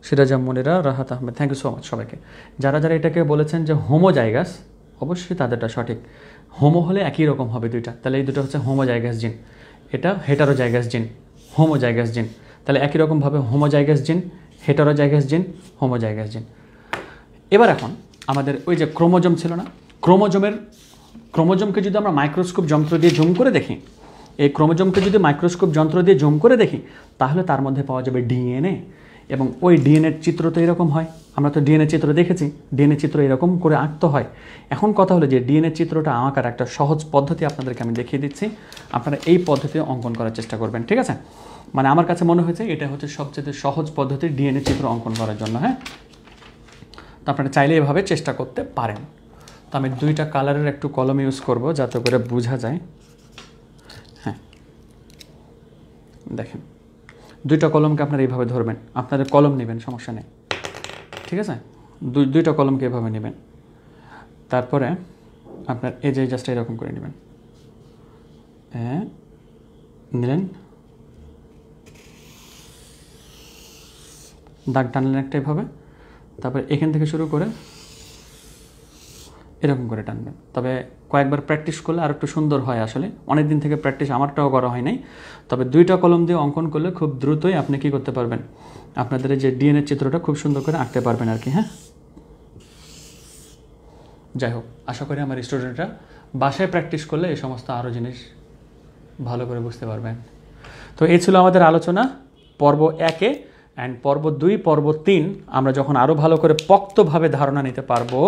Sirajam Monira, Rahat Ahmed, thank you so much সবাইকে। যারা যারা এটাকে বলেছেন যে হোমোজাইগাস, অবশ্যই তাদেরটা সঠিক। হোমো হলে একই রকম হবে দুইটা, তাহলে এই দুটো হচ্ছে হোমোজাইগাস জিন, এটা হেটারোজাইগাস জিন, হোমোজাইগাস জিন, তাহলে একই রকমভাবে হোমোজাইগাস জিন, হেটারোজাইগাস জিন, হোমোজাইগাস জিন। এবার এখন আমাদের ওই যে ক্রোমোজোম ছিল না, ক্রোমোজোমকে যদি আমরা মাইক্রোস্কোপ যন্ত্র দিয়ে জুম করে দেখি, এই ক্রোমোজোমকে যদি মাইক্রোস্কোপ যন্ত্র দিয়ে জুম করে দেখি, তাহলে তার মধ্যে পাওয়া যাবে ডিএনএ, এবং ওই ডিএনএর চিত্র তো এরকম হয়, আমরা তো ডিএনএ চিত্র দেখেছি, ডিএনএ চিত্র এরকম করে আঁকতে হয়। এখন কথা হলো যে ডিএনএ চিত্রটা আঁকার একটা সহজ পদ্ধতি আপনাদেরকে আমি দেখিয়ে দিচ্ছি, আপনারা এই পদ্ধতিতে অঙ্কন করার চেষ্টা করবেন, ঠিক আছে? মানে আমার কাছে মনে হয়েছে এটা হচ্ছে সবচেয়ে সহজ পদ্ধতি ডিএনএ চিত্র অঙ্কন করার জন্য, হ্যাঁ? তো আপনারা চাইলে এভাবে চেষ্টা করতে পারেন। তো আমি দুইটা কালারের একটু কলম ইউজ করব যাতে করে বোঝা যায়। হ্যাঁ, দেখেন দুইটা কলমকে আপনারা এইভাবে ধরবেন, আপনাদের কলম নেবেন, সমস্যা নেই, ঠিক আছে? দুইটা কলমকে এভাবে নেবেন, তারপরে আপনার এই যে জাস্ট এরকম করে নেবেন, হ্যাঁ নিলেন, দাগ টানলেন একটা এভাবে, তারপরে এখান থেকে শুরু করে এরকম করে টানবেন। তবে কয়েকবার প্র্যাকটিস করলে আর একটু সুন্দর হয়, আসলে অনেক দিন থেকে প্র্যাকটিস আমারটাও করা হয় নাই, তবে দুইটা কলম দিয়ে অঙ্কন করলে খুব দ্রুতই আপনি কী করতে পারবেন, আপনাদের এই যে ডিএনএ চিত্রটা খুব সুন্দর করে আঁকতে পারবেন আর কি, হ্যাঁ? যাই হোক, আশা করি আমার স্টুডেন্টরা বাসায় প্র্যাকটিস করলে এই সমস্ত আরও জিনিস ভালো করে বুঝতে পারবেন। তো এই ছিল আমাদের আলোচনা পর্ব 1-এ, অ্যান্ড পর্ব 2, পর্ব 3 আমরা যখন আরও ভালো করে পোক্তভাবে ধারণা নিতে পারবো,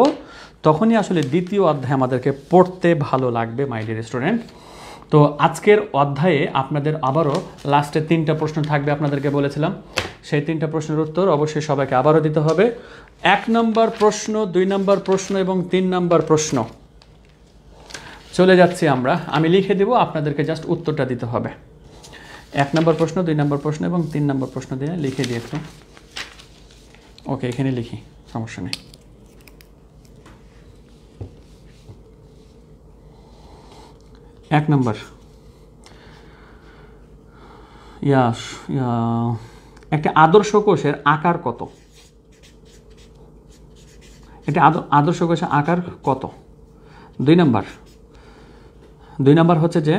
তখনই আসলে দ্বিতীয় অধ্যায় আমাদেরকে পড়তে ভালো লাগবে মাই ডিয়ার স্টুডেন্ট। তো আজকের অধ্যায়ে আপনাদের আবারও লাস্টে 3টা প্রশ্ন থাকবে, আপনাদেরকে বলেছিলাম। সেই 3টা প্রশ্নের উত্তর অবশ্যই সবাইকে আবারও দিতে হবে। 1 নম্বর প্রশ্ন, 2 নম্বর প্রশ্ন এবং 3 নম্বর প্রশ্ন চলে যাচ্ছি আমরা, আমি লিখে দেব, আপনাদেরকে জাস্ট উত্তরটা দিতে হবে। 1 নম্বর প্রশ্ন, 2 নম্বর প্রশ্ন এবং 3 নম্বর প্রশ্ন দিয়ে লিখে দিয়েছে। ওকে, এখানে লিখি, সমস্যা নেই। এক নম্বর, একটা আদর্শ কোষের আকার কত? একটা আদর্শ কোষের আকার কত? 2 নম্বর হচ্ছে যে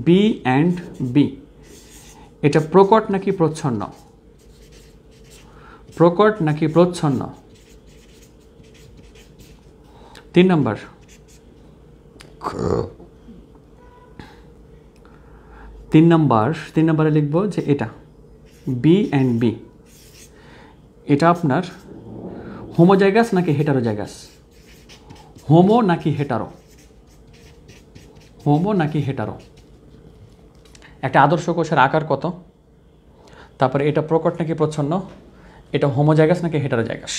বি অ্যান্ড বি, এটা প্রকট নাকি প্রচ্ছন্ন? প্রকট নাকি প্রচ্ছন্ন? 3 নম্বরে লিখব যে এটা বি অ্যান্ড বি, এটা আপনার হোমোজাইগাস নাকি হেটারোজাইগাস? হোমো নাকি হেটারো? হোমো নাকি হেটারো? একটা আদর্শ কোষের আকার কত, তারপরে এটা প্রকট নাকি প্রচ্ছন্ন, এটা হোমোজাইগাস নাকি হেটারোজাইগাস?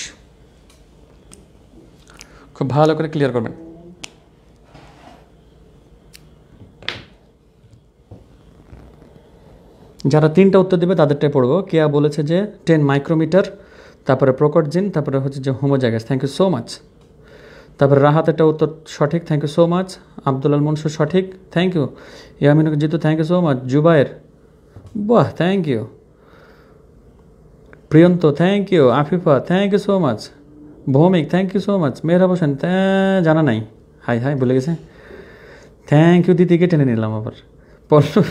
খুব ভালো করে ক্লিয়ার করবেন। যারা 3টা উত্তর দেবে তাদেরটাই পড়বো। কেয়া বলেছে যে 10 মাইক্রোমিটার, তারপরে প্রকট জিন, তারপরে হচ্ছে যে homozygous, thank you so much. তারপরে রাহাত একটা উত্তর সঠিক, thank you so much. Abdul Al Mansur সঠিক, thank you. Yamin Jitu, thank you so much. Zubair, বাহ, thank you. Priyanta, thank you. Afifa, thank you so much. Bhowmik, thank you so much. Mehrab Hossain, জানা নাই, হাই হাই বলে গেছে, থ্যাংক ইউ। দিদিকে টেনে নিলাম আবার। পল্লব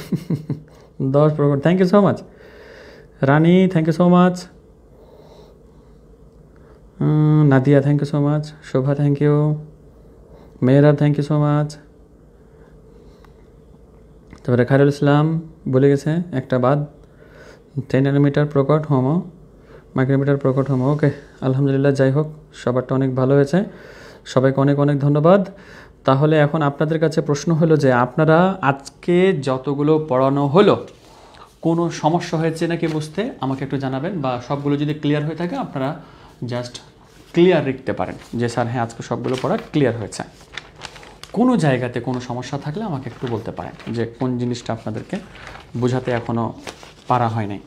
10 প্রকট, thank you so much. Rani, thank you so much. Nadia, thank you so much. Shova, thank you. Mehrab, thank you so much. তারপরে খায়রুল ইসলাম বলে গেছে একটা বাদ, 10 ন্যানোমিটার প্রকট হোমো, মাইক্রোমিটার প্রকট হোমো। ওকে, আলহামদুলিল্লাহ, যাই হোক সবারটা অনেক ভালো হয়েছে, সবাইকে অনেক অনেক ধন্যবাদ। তাহলে এখন আপনাদের কাছে প্রশ্ন হলো যে আপনারা আজকে যতগুলো পড়ানো হলো কোনো সমস্যা হয়েছে নাকি বুঝতে আমাকে একটু জানাবেন, বা সবগুলো যদি ক্লিয়ার হয়ে থাকে আপনারা জাস্ট ক্লিয়ার লিখতে পারেন যে স্যার হ্যাঁ আজকে সবগুলো পড়া ক্লিয়ার হয়েছে। কোনো জায়গাতে কোনো সমস্যা থাকলে আমাকে একটু বলতে পারেন যে কোন জিনিসটা আপনাদেরকে বোঝাতে এখনও পারা হয় নাই।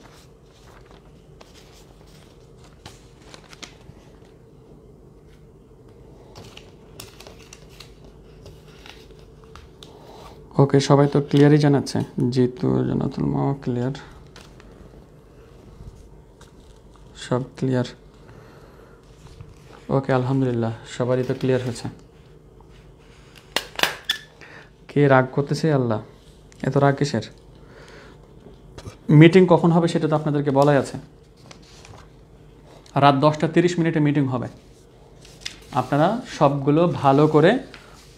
ওকে, সবাই তো ক্লিয়ারই জানাচ্ছে। জিতু জানাতুল মাওয়া ক্লিয়ার, সব ক্লিয়ার। ওকে, আলহামদুলিল্লাহ, সবারই তো ক্লিয়ার হয়েছে। কে রাগ করতেছে? আল্লাহ, এত রাগ কিসের? মিটিং কখন হবে সেটা তো আপনাদেরকে বলাই আছে। রাত 10:30 মিটিং হবে। আপনারা সবগুলো ভালো করে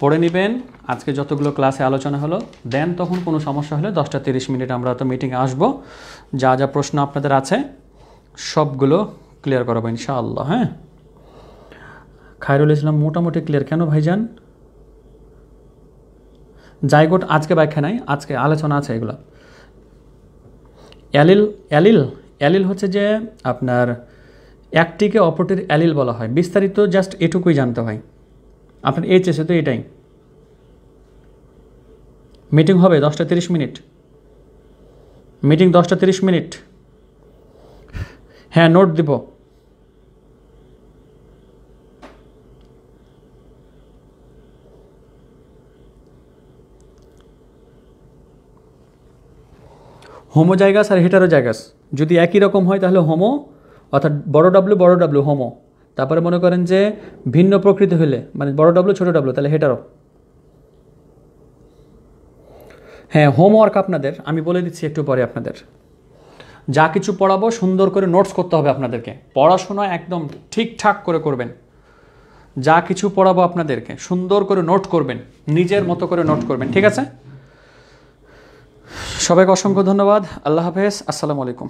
পড়ে নেবেন। আজকে যতগুলো ক্লাসে আলোচনা হলো, দেন তখন কোনো সমস্যা হলে 10:30 আমরা তো মিটিংয়ে আসবো। যা যা প্রশ্ন আপনাদের আছে সবগুলো ক্লিয়ার করাবো ইনশাআল্লাহ। হ্যাঁ, খায়রুল ইসলাম মোটামুটি ক্লিয়ার। কেন ভাইজান? জাইগোট আজকে ব্যাখ্যা নাই, আজকে আলোচনা আছে এগুলো। অ্যালিল অ্যালিল অ্যালিল হচ্ছে যে আপনার একটিকে অপরটির অ্যালিল বলা হয়। বিস্তারিত জাস্ট এটুকুই জানতে হয়। আপনার এইচএসে তো এটাই। মিটিং হবে 10:30। মিটিং 10:30। হ্যাঁ, নোট দিব। হোমোজাইগাস আর হেটারোজাইগাস যদি একই রকম হয় তাহলে হোমো, অর্থাৎ বড় ডাব্লু হোমো। তারপরে মনে করেন যে ভিন্ন প্রকৃতি হলে, মানে বড় ডাব্লু ছোটো ডাব্লু, তাহলে হেটারো। হ্যাঁ, হোমওয়ার্ক আপনাদের আমি বলে দিচ্ছি একটু পরে। আপনাদের যা কিছু পড়াবো সুন্দর করে নোটস করতে হবে আপনাদেরকে। পড়াশোনা একদম ঠিকঠাক করে করবেন। যা কিছু পড়াবো আপনাদেরকে সুন্দর করে নোট করবেন, নিজের মতো করে নোট করবেন। ঠিক আছে? সবাইকে অসংখ্য ধন্যবাদ। আল্লাহ হাফেজ। আসসালামু আলাইকুম।